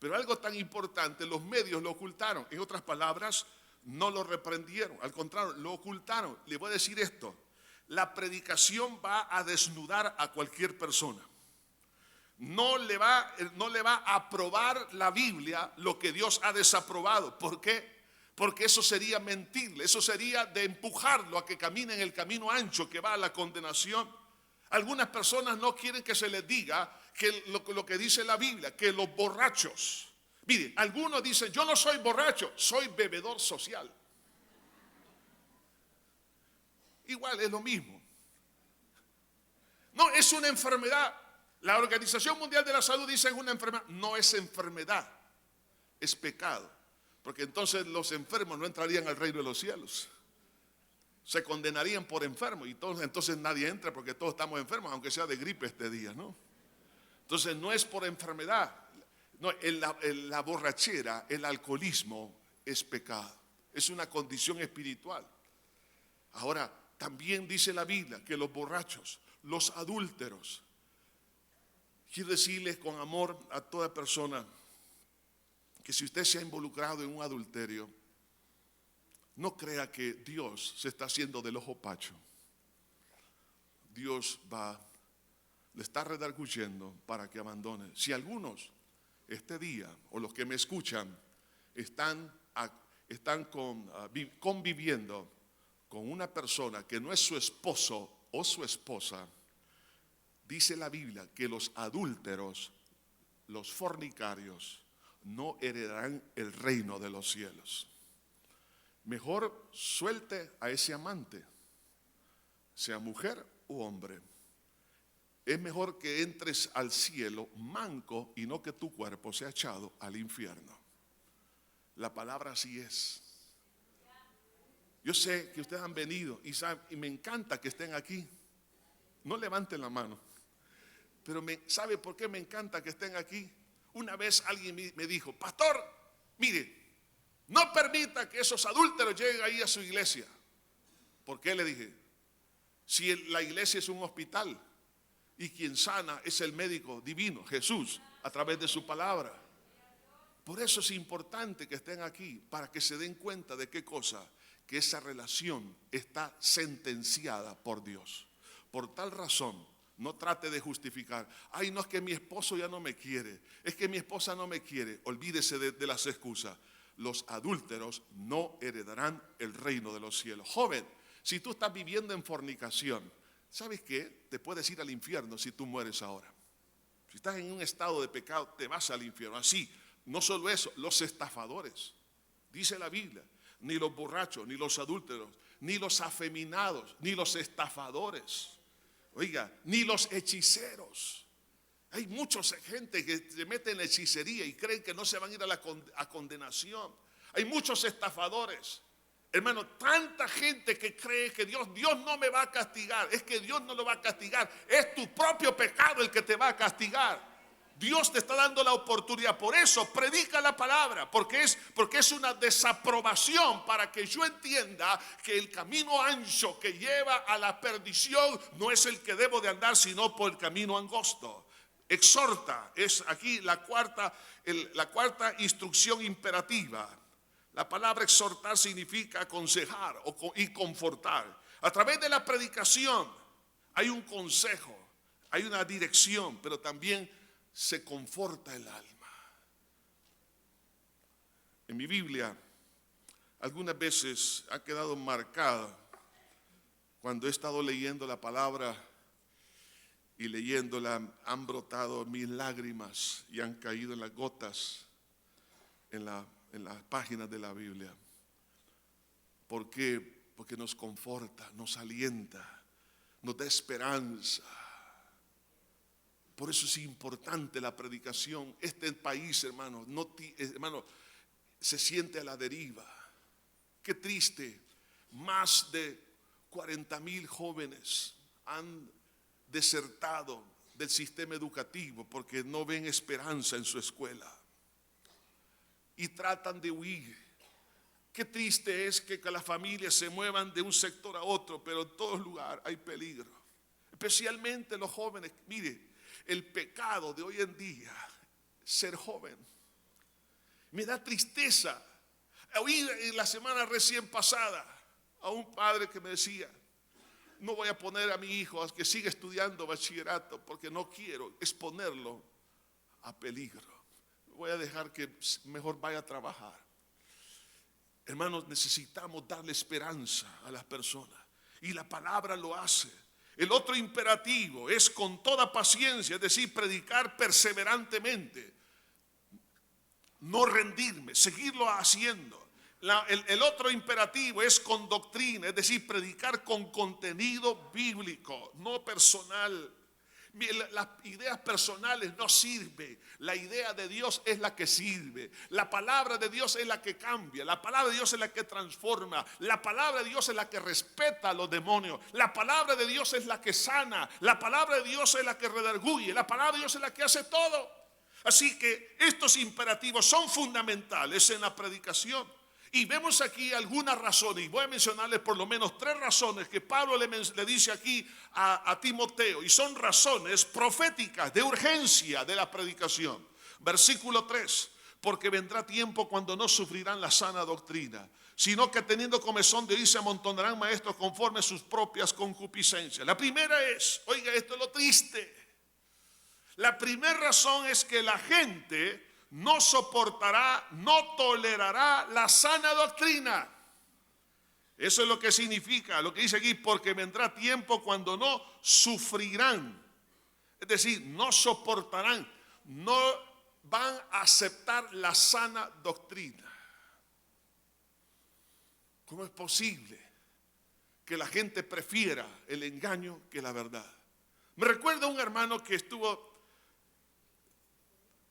Pero algo tan importante, los medios lo ocultaron. En otras palabras, no lo reprendieron, al contrario, lo ocultaron. Le voy a decir esto: la predicación va a desnudar a cualquier persona. No le va a aprobar la Biblia lo que Dios ha desaprobado. ¿Por qué? Porque eso sería mentirle, eso sería de empujarlo a que camine en el camino ancho que va a la condenación. Algunas personas no quieren que se les diga que lo que dice la Biblia, que los borrachos. Miren, algunos dicen: yo no soy borracho, soy bebedor social. Igual es lo mismo. No, es una enfermedad. La Organización Mundial de la Salud dice: es una enfermedad. No es enfermedad, es pecado. Porque entonces los enfermos no entrarían al reino de los cielos. Se condenarían por enfermos y entonces nadie entra porque todos estamos enfermos, aunque sea de gripe este día, ¿no? Entonces no es por enfermedad. No, la borrachera, el alcoholismo es pecado. Es una condición espiritual. Ahora, también dice la Biblia que los borrachos, los adúlteros, quiero decirles con amor a toda persona que si usted se ha involucrado en un adulterio, no crea que Dios se está haciendo del ojo pacho. Dios le está redarguyendo para que abandone. Si algunos este día, o los que me escuchan, están conviviendo con una persona que no es su esposo o su esposa, dice la Biblia que los adúlteros, los fornicarios, no heredarán el reino de los cielos. Mejor suelte a ese amante, sea mujer u hombre. Es mejor que entres al cielo manco y no que tu cuerpo sea echado al infierno. La palabra así es. Yo sé que ustedes han venido y me encanta que estén aquí. No levanten la mano. Pero ¿sabe por qué me encanta que estén aquí? Una vez alguien me dijo: pastor, mire, no permita que esos adúlteros lleguen ahí a su iglesia. ¿Por qué? Le dije. Si la iglesia es un hospital y quien sana es el médico divino, Jesús, a través de su palabra. Por eso es importante que estén aquí, para que se den cuenta de qué cosa, que esa relación está sentenciada por Dios. Por tal razón, no trate de justificar: ay, no, es que mi esposo ya no me quiere, es que mi esposa no me quiere. Olvídese de las excusas. Los adúlteros no heredarán el reino de los cielos. Joven, si tú estás viviendo en fornicación, ¿sabes qué? Te puedes ir al infierno si tú mueres ahora. Si estás en un estado de pecado, te vas al infierno. Así, no solo eso, los estafadores. Dice la Biblia: ni los borrachos, ni los adúlteros, ni los afeminados, ni los estafadores. Oiga, ni los hechiceros. Hay mucha gente que se mete en hechicería y creen que no se van a ir a condenación. Hay muchos estafadores. Hermano, tanta gente que cree que Dios no me va a castigar. Es que Dios no lo va a castigar. Es tu propio pecado el que te va a castigar. Dios te está dando la oportunidad. Por eso predica la palabra, porque es una desaprobación para que yo entienda que el camino ancho que lleva a la perdición no es el que debo de andar, sino por el camino angosto. Exhorta, es aquí la cuarta instrucción imperativa. La palabra exhortar significa aconsejar y confortar. A través de la predicación hay un consejo, hay una dirección, pero también se conforta el alma. En mi Biblia algunas veces ha quedado marcada cuando he estado leyendo la palabra y leyéndola, han brotado mis lágrimas y han caído en las gotas en las páginas de la Biblia. ¿Por qué? Porque nos conforta, nos alienta, nos da esperanza. Por eso es importante la predicación. Este país, hermano, se siente a la deriva. Qué triste. Más de 40,000 jóvenes han desertado del sistema educativo porque no ven esperanza en su escuela y tratan de huir. Qué triste es que las familias se muevan de un sector a otro, pero en todo lugar hay peligro, especialmente los jóvenes. Mire, el pecado de hoy en día, ser joven, me da tristeza. Oí en la semana recién pasada a un padre que me decía: no voy a poner a mi hijo a que siga estudiando bachillerato porque no quiero exponerlo a peligro. Voy a dejar que mejor vaya a trabajar. Hermanos, necesitamos darle esperanza a las personas y la palabra lo hace. El otro imperativo es con toda paciencia, es decir, predicar perseverantemente, no rendirme, seguirlo haciendo. El otro imperativo es con doctrina, es decir, predicar con contenido bíblico, no personal. Las ideas personales no sirven. La idea de Dios es la que sirve. La palabra de Dios es la que cambia. La palabra de Dios es la que transforma. La palabra de Dios es la que respeta a los demonios. La palabra de Dios es la que sana. La palabra de Dios es la que redarguye. La palabra de Dios es la que hace todo. Así que estos imperativos son fundamentales en la predicación. Y vemos aquí algunas razones, y voy a mencionarles por lo menos 3 razones que Pablo le dice aquí a Timoteo, y son razones proféticas de urgencia de la predicación. Versículo 3: porque vendrá tiempo cuando no sufrirán la sana doctrina, sino que teniendo comezón de oír se amontonarán maestros conforme a sus propias concupiscencias. La primera es, oiga, esto es lo triste, la primera razón es que la gente no soportará, no tolerará la sana doctrina. Eso es lo que significa, lo que dice aquí: porque vendrá tiempo cuando no sufrirán. Es decir, no soportarán, no van a aceptar la sana doctrina. ¿Cómo es posible que la gente prefiera el engaño que la verdad? Me recuerda un hermano que estuvo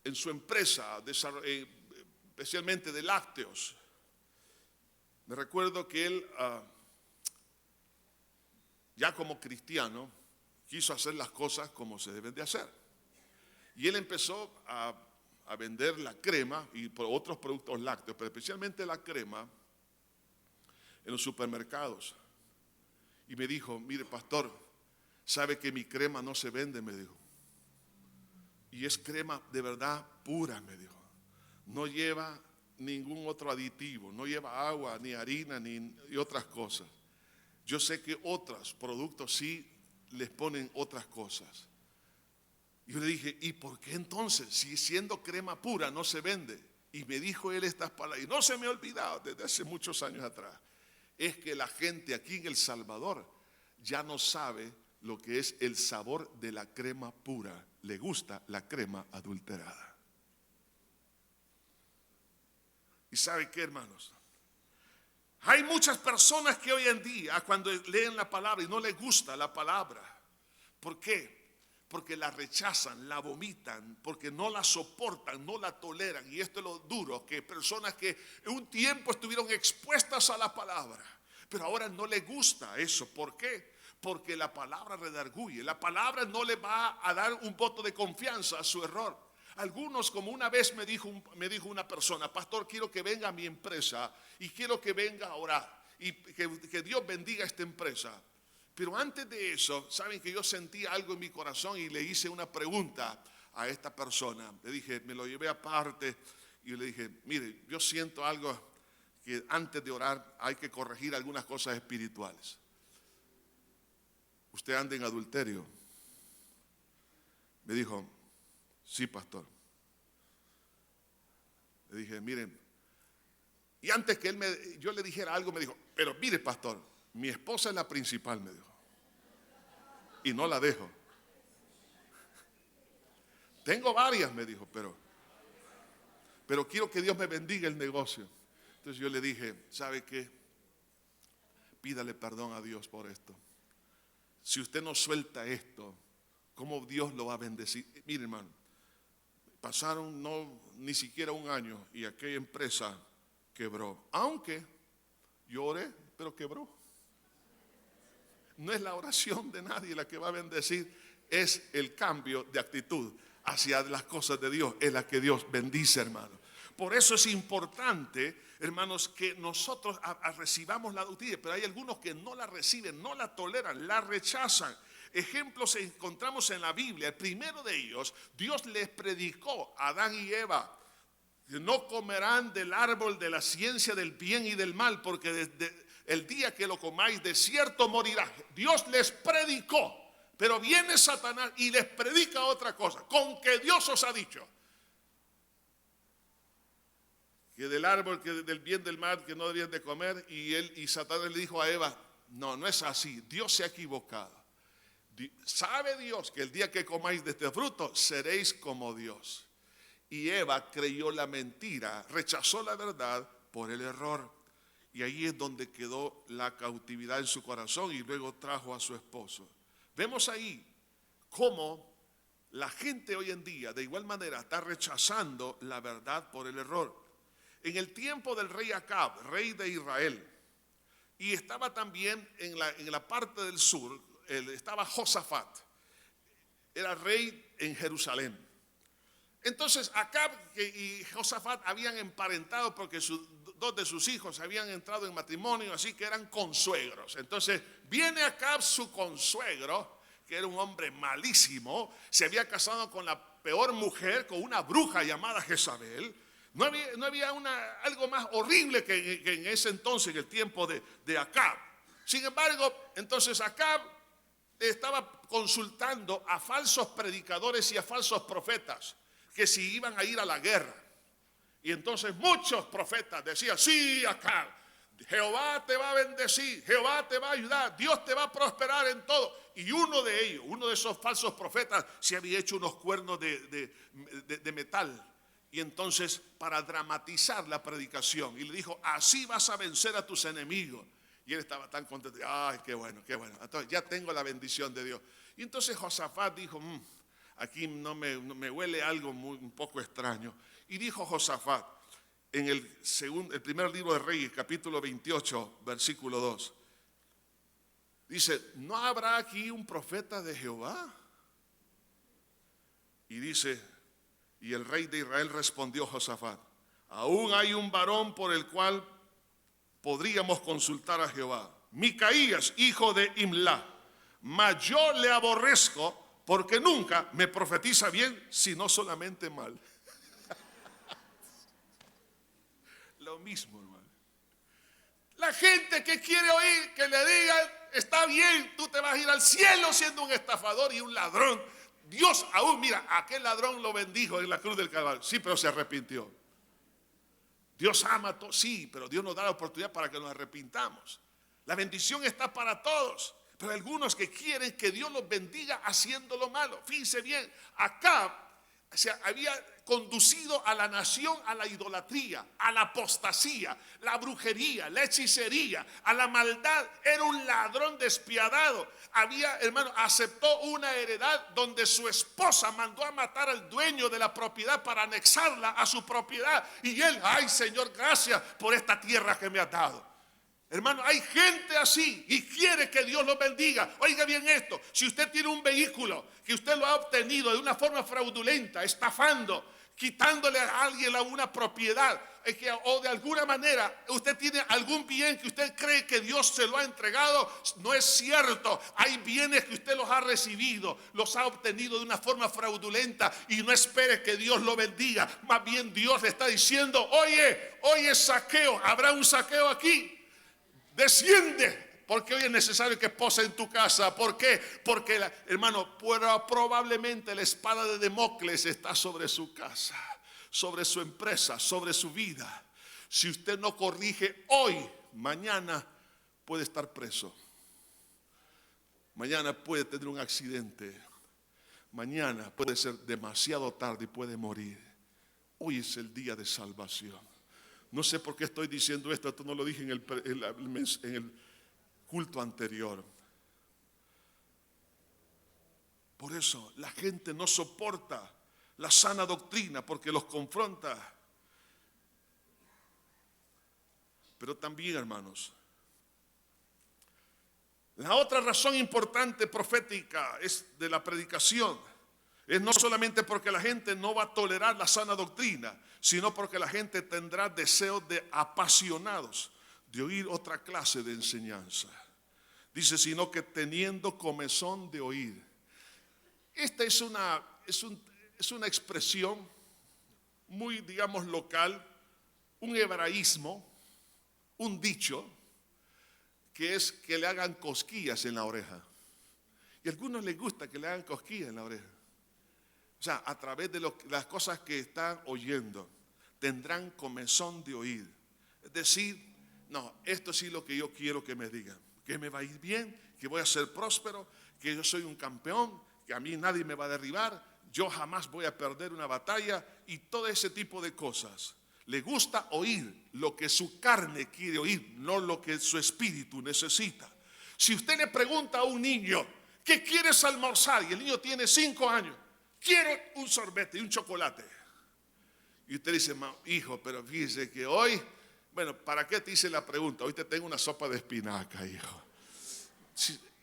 en su empresa, especialmente de lácteos. Me recuerdo que él, ya como cristiano, quiso hacer las cosas como se deben de hacer. Y él empezó a vender la crema y otros productos lácteos, pero especialmente la crema, en los supermercados. Y me dijo: mire, pastor, ¿sabe que mi crema no se vende? Me dijo. Y es crema de verdad pura, me dijo. No lleva ningún otro aditivo, no lleva agua, ni harina, ni otras cosas. Yo sé que otros productos sí les ponen otras cosas. Y yo le dije: ¿y por qué entonces, si siendo crema pura, no se vende? Y me dijo él estas palabras, y no se me ha olvidado desde hace muchos años atrás: es que la gente aquí en El Salvador ya no sabe lo que es el sabor de la crema pura. Le gusta la crema adulterada. ¿Y sabe qué, hermanos? Hay muchas personas que hoy en día, cuando leen la palabra y no les gusta la palabra, ¿por qué? Porque la rechazan, la vomitan, porque no la soportan, no la toleran. Y esto es lo duro, que personas que en un tiempo estuvieron expuestas a la palabra, pero ahora no les gusta eso. ¿Por qué? Porque la palabra redarguye. La palabra no le va a dar un voto de confianza a su error. Algunos, como una vez me dijo una persona: pastor, quiero que venga a mi empresa y quiero que venga a orar y que Dios bendiga esta empresa. Pero antes de eso, saben que yo sentí algo en mi corazón y le hice una pregunta a esta persona. Le dije, me lo llevé aparte y le dije: mire, yo siento algo, que antes de orar hay que corregir algunas cosas espirituales. ¿Usted anda en adulterio? Me dijo: sí, pastor. Le dije: miren, y antes que yo le dijera algo, me dijo: pero mire, pastor, mi esposa es la principal, me dijo, y no la dejo. Tengo varias, me dijo, pero quiero que Dios me bendiga el negocio. Entonces yo le dije: ¿sabe qué? Pídale perdón a Dios por esto. Si usted no suelta esto, ¿cómo Dios lo va a bendecir? Mire, hermano, pasaron ni siquiera un año y aquella empresa quebró. Aunque yo oré, pero quebró. No es la oración de nadie la que va a bendecir, es el cambio de actitud hacia las cosas de Dios, es la que Dios bendice, hermano. Por eso es importante, hermanos, que nosotros recibamos la doctrina, pero hay algunos que no la reciben, no la toleran, la rechazan. Ejemplos encontramos en la Biblia. El primero de ellos, Dios les predicó a Adán y Eva: no comerán del árbol de la ciencia del bien y del mal, porque desde el día que lo comáis, de cierto morirás. Dios les predicó, pero viene Satanás y les predica otra cosa: con que Dios os ha dicho que del árbol del bien del mal que no debían de comer, y Satanás le dijo a Eva: no es así, Dios se ha equivocado. Sabe Dios que el día que comáis de este fruto seréis como Dios. Y Eva creyó la mentira, rechazó la verdad por el error. Y ahí es donde quedó la cautividad en su corazón, y luego trajo a su esposo. Vemos ahí cómo la gente hoy en día de igual manera está rechazando la verdad por el error. En el tiempo del rey Acab, rey de Israel, y estaba también en la parte del sur, estaba Josafat, era rey en Jerusalén. Entonces Acab y Josafat habían emparentado porque dos de sus hijos habían entrado en matrimonio, así que eran consuegros. Entonces viene Acab, su consuegro, que era un hombre malísimo, se había casado con la peor mujer, con una bruja llamada Jezabel. No había algo más horrible que en ese entonces, en el tiempo de Acab. Sin embargo, entonces Acab estaba consultando a falsos predicadores y a falsos profetas que si iban a ir a la guerra. Y entonces muchos profetas decían: sí, Acab, Jehová te va a bendecir, Jehová te va a ayudar, Dios te va a prosperar en todo. Y uno de esos falsos profetas, se había hecho unos cuernos de metal. Y entonces, para dramatizar la predicación, y le dijo: así vas a vencer a tus enemigos. Y él estaba tan contento: ay, qué bueno, qué bueno. Entonces ya tengo la bendición de Dios. Y entonces Josafat dijo: aquí no me huele algo un poco extraño. Y dijo Josafat en el primer libro de Reyes, capítulo 28, versículo 2. Dice: ¿no habrá aquí un profeta de Jehová? Y dice: y el rey de Israel respondió a Josafat: aún hay un varón por el cual podríamos consultar a Jehová, Micaías, hijo de Imla, mas yo le aborrezco porque nunca me profetiza bien, sino solamente mal. Lo mismo, hermano. La gente que quiere oír que le digan: está bien, tú te vas a ir al cielo siendo un estafador y un ladrón. Dios aún, mira, aquel ladrón lo bendijo en la cruz del Calvario. Sí, pero se arrepintió. Dios ama a todos, sí, pero Dios nos da la oportunidad para que nos arrepintamos. La bendición está para todos, pero hay algunos que quieren que Dios los bendiga haciendo lo malo. Fíjense bien, acá se había conducido a la nación a la idolatría, a la apostasía, la brujería, la hechicería, a la maldad. Era un ladrón despiadado. Aceptó una heredad donde su esposa mandó a matar al dueño de la propiedad para anexarla a su propiedad. Y él: ay, Señor, gracias por esta tierra que me has dado. Hermano, hay gente así y quiere que Dios lo bendiga. Oiga bien esto, si usted tiene un vehículo que usted lo ha obtenido de una forma fraudulenta, estafando, quitándole a alguien una propiedad, o de alguna manera usted tiene algún bien que usted cree que Dios se lo ha entregado, no es cierto. Hay bienes que usted los ha recibido, los ha obtenido de una forma fraudulenta y no espere que Dios lo bendiga. Más bien Dios le está diciendo, oye saqueo, habrá un saqueo aquí. Desciende, porque hoy es necesario que pose en tu casa. ¿Por qué? Porque, hermano, probablemente la espada de Damocles está sobre su casa, sobre su empresa, sobre su vida. Si usted no corrige hoy, mañana puede estar preso. Mañana puede tener un accidente. Mañana puede ser demasiado tarde y puede morir. Hoy es el día de salvación. No sé por qué estoy diciendo esto no lo dije en el culto anterior. Por eso la gente no soporta la sana doctrina porque los confronta. Pero también, hermanos, la otra razón importante profética es de la predicación. Es no solamente porque la gente no va a tolerar la sana doctrina, sino porque la gente tendrá deseos apasionados de oír otra clase de enseñanza. Dice, sino que teniendo comezón de oír. Esta es una expresión muy, digamos, local, un hebraísmo, un dicho, que es que le hagan cosquillas en la oreja. Y a algunos les gusta que le hagan cosquillas en la oreja. O sea, a través de las cosas que están oyendo, tendrán comezón de oír. Es decir, no, esto sí es lo que yo quiero que me digan. Que me va a ir bien, que voy a ser próspero, que yo soy un campeón, que a mí nadie me va a derribar, yo jamás voy a perder una batalla y todo ese tipo de cosas. Le gusta oír lo que su carne quiere oír, no lo que su espíritu necesita. Si usted le pregunta a un niño, ¿qué quieres almorzar? Y el niño tiene 5 años. Quiero un sorbete y un chocolate. Y usted dice, hijo, pero fíjese que hoy, bueno, ¿para qué te hice la pregunta? Hoy te tengo una sopa de espinaca, hijo.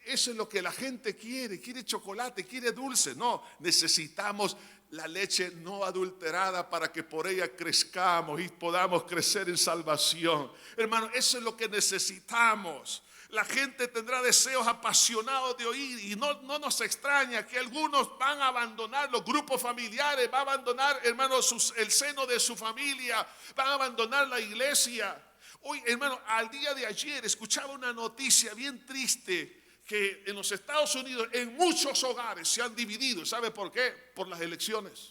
Eso es lo que la gente quiere chocolate, quiere dulce. No, necesitamos la leche no adulterada para que por ella crezcamos y podamos crecer en salvación. Hermano, eso es lo que necesitamos. La gente tendrá deseos apasionados de oír y no nos extraña que algunos van a abandonar los grupos familiares, van a abandonar, hermanos, el seno de su familia, van a abandonar la iglesia. Hoy, hermano, al día de ayer escuchaba una noticia bien triste que en los Estados Unidos en muchos hogares se han dividido. ¿Sabe por qué? Por las elecciones.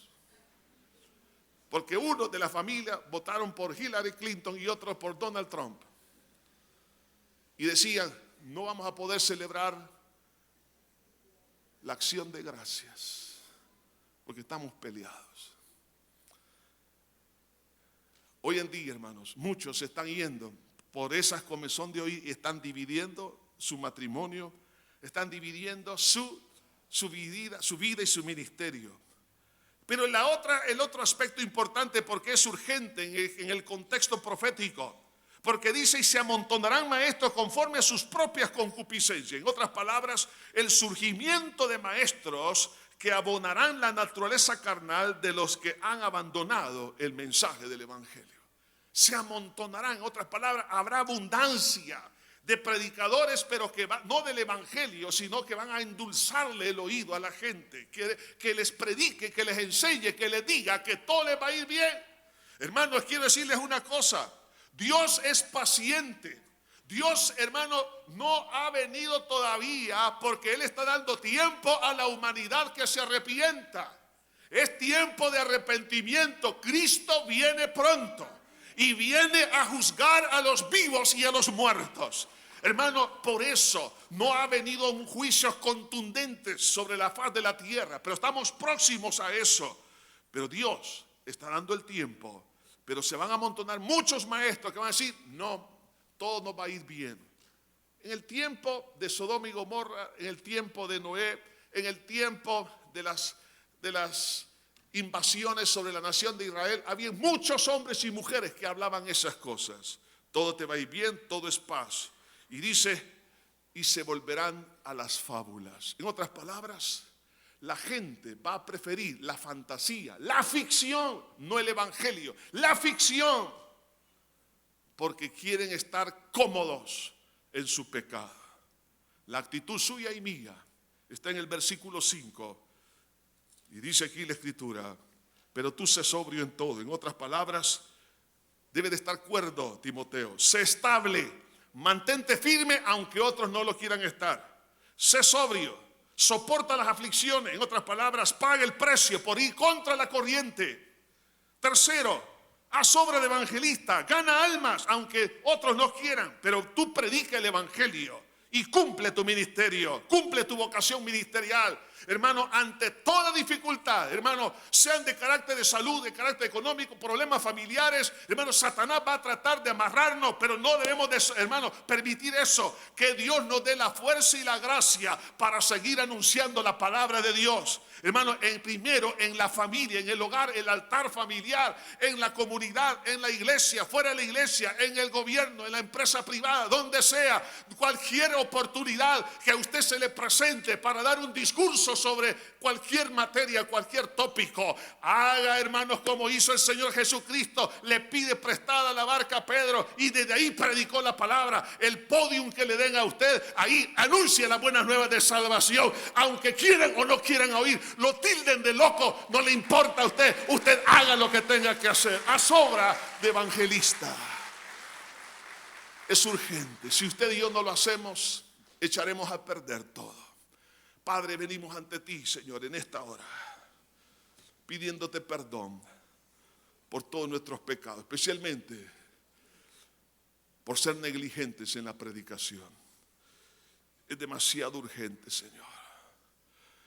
Porque unos de la familia votaron por Hillary Clinton y otros por Donald Trump. Y decían, no vamos a poder celebrar la acción de gracias, porque estamos peleados. Hoy en día, hermanos, muchos se están yendo por esas comezón de oír y están dividiendo su matrimonio, están dividiendo su vida y su ministerio. Pero el otro aspecto importante, porque es urgente en el contexto profético, porque dice, y se amontonarán maestros conforme a sus propias concupiscencias. En otras palabras, el surgimiento de maestros que abonarán la naturaleza carnal de los que han abandonado el mensaje del evangelio. Se amontonarán, en otras palabras, habrá abundancia de predicadores, pero que no del evangelio, sino que van a endulzarle el oído a la gente, que les predique, que les enseñe, que les diga que todo les va a ir bien. Hermanos, quiero decirles una cosa. Dios es paciente. Dios, hermano, no ha venido todavía porque Él está dando tiempo a la humanidad que se arrepienta. Es tiempo de arrepentimiento. Cristo viene pronto y viene a juzgar a los vivos y a los muertos. Hermano, por eso no ha venido un juicio contundente sobre la faz de la tierra, pero estamos próximos a eso. Pero Dios está dando el tiempo. Pero se van a amontonar muchos maestros que van a decir, no, todo nos va a ir bien. En el tiempo de Sodoma y Gomorra, en el tiempo de Noé, en el tiempo de las invasiones sobre la nación de Israel, había muchos hombres y mujeres que hablaban esas cosas. todo te va a ir bien, todo es paz. Y dice, y se volverán a las fábulas. En otras palabras, la gente va a preferir la fantasía, la ficción, no el evangelio, la ficción, porque quieren estar cómodos en su pecado. La actitud suya y mía está en el versículo 5 y dice aquí la escritura, pero tú sé sobrio en todo. En otras palabras, debe de estar cuerdo, Timoteo, sé estable, mantente firme aunque otros no lo quieran estar, sé sobrio, soporta las aflicciones, en otras palabras, paga el precio por ir contra la corriente. Tercero, haz obra de evangelista, gana almas aunque otros no quieran, pero tú predica el evangelio y cumple tu ministerio, cumple tu vocación ministerial. Hermano, ante toda dificultad, hermano, sean de carácter de salud, de carácter económico, problemas familiares, hermano, Satanás va a tratar de amarrarnos, pero no debemos, hermano, permitir eso. Que Dios nos dé la fuerza y la gracia para seguir anunciando la palabra de Dios. Hermano, primero en la familia, en el hogar, el altar familiar, en la comunidad, en la iglesia, fuera de la iglesia, en el gobierno, en la empresa privada, donde sea, cualquier oportunidad que a usted se le presente para dar un discurso sobre cualquier materia, cualquier tópico, haga, hermanos, como hizo el Señor Jesucristo. Le pide prestada la barca a Pedro y desde ahí predicó la palabra. El podium que le den a usted, ahí anuncia las buenas nuevas de salvación, aunque quieran o no quieran oír, lo tilden de loco, no le importa a usted. Usted haga lo que tenga que hacer, haz obra de evangelista. Es urgente. Si usted y yo no lo hacemos, echaremos a perder todo. Padre, venimos ante ti, Señor, en esta hora, pidiéndote perdón por todos nuestros pecados, especialmente por ser negligentes en la predicación. Es demasiado urgente, Señor,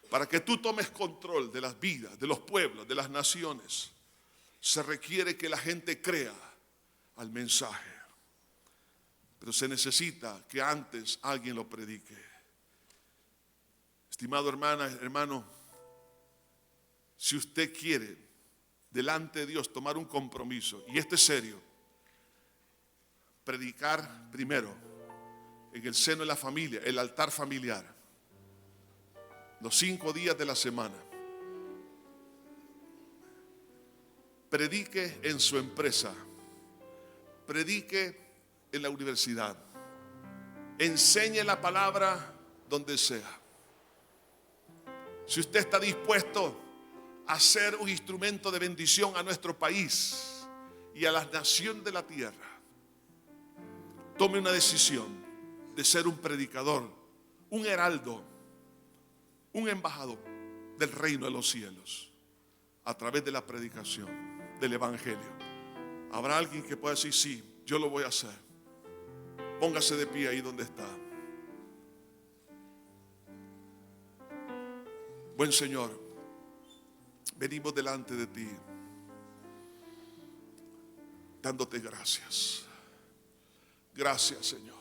para que tú tomes control de las vidas, de los pueblos, de las naciones. Se requiere que la gente crea al mensaje, pero se necesita que antes alguien lo predique. Estimado hermano, si usted quiere delante de Dios tomar un compromiso, y este es serio, predicar primero en el seno de la familia, el altar familiar, los 5 días de la semana. Predique en su empresa, predique en la universidad, enseñe la palabra donde sea. Si usted está dispuesto a ser un instrumento de bendición a nuestro país y a las naciones de la tierra, tome una decisión de ser un predicador, un heraldo, un embajador del reino de los cielos a través de la predicación del evangelio. Habrá alguien que pueda decir, sí, yo lo voy a hacer. Póngase de pie ahí donde está. Buen Señor, venimos delante de ti dándote gracias. Gracias, Señor.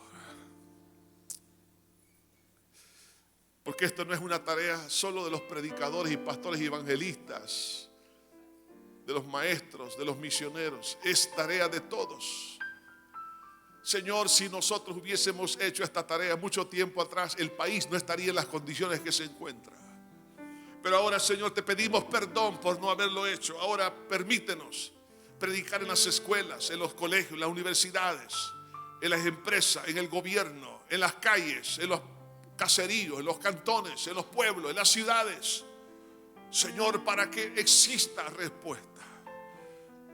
Porque esto no es una tarea solo de los predicadores y pastores y evangelistas, de los maestros, de los misioneros. Es tarea de todos. Señor, si nosotros hubiésemos hecho esta tarea mucho tiempo atrás, el país no estaría en las condiciones que se encuentra. Pero ahora, Señor, te pedimos perdón por no haberlo hecho. Ahora permítenos predicar en las escuelas, en los colegios, en las universidades, en las empresas, en el gobierno, en las calles, en los caseríos, en los cantones, en los pueblos, en las ciudades. Señor, para que exista respuesta.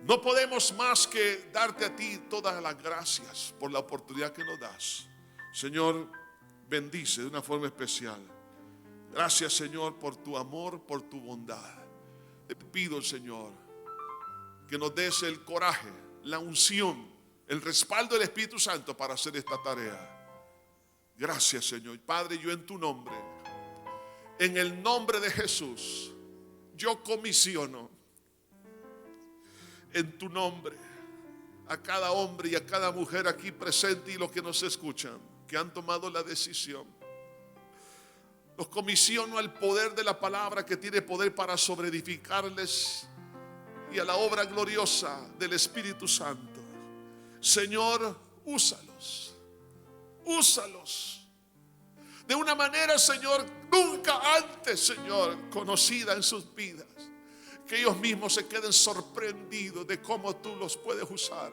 No podemos más que darte a ti todas las gracias por la oportunidad que nos das. Señor, bendice de una forma especial. Gracias, Señor, por tu amor, por tu bondad. Te pido, Señor, que nos des el coraje, la unción, el respaldo del Espíritu Santo para hacer esta tarea. Gracias, Señor. Padre, yo en tu nombre, en el nombre de Jesús, yo comisiono en tu nombre a cada hombre y a cada mujer aquí presente y los que nos escuchan, que han tomado la decisión. Los comisiono al poder de la palabra, que tiene poder para sobreedificarles, y a la obra gloriosa del Espíritu Santo. Señor, úsalos, úsalos. De una manera, Señor, nunca antes, Señor, conocida en sus vidas. Que ellos mismos se queden sorprendidos de cómo tú los puedes usar.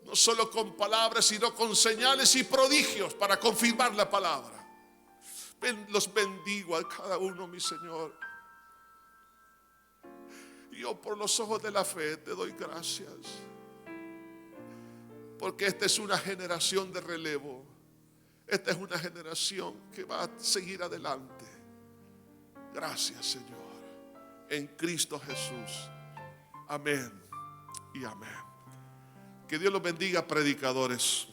No solo con palabras, sino con señales y prodigios para confirmar la palabra. Los bendigo a cada uno, mi Señor. Yo por los ojos de la fe te doy gracias. Porque esta es una generación de relevo. Esta es una generación que va a seguir adelante. Gracias, Señor. En Cristo Jesús. Amén y amén. Que Dios los bendiga, predicadores.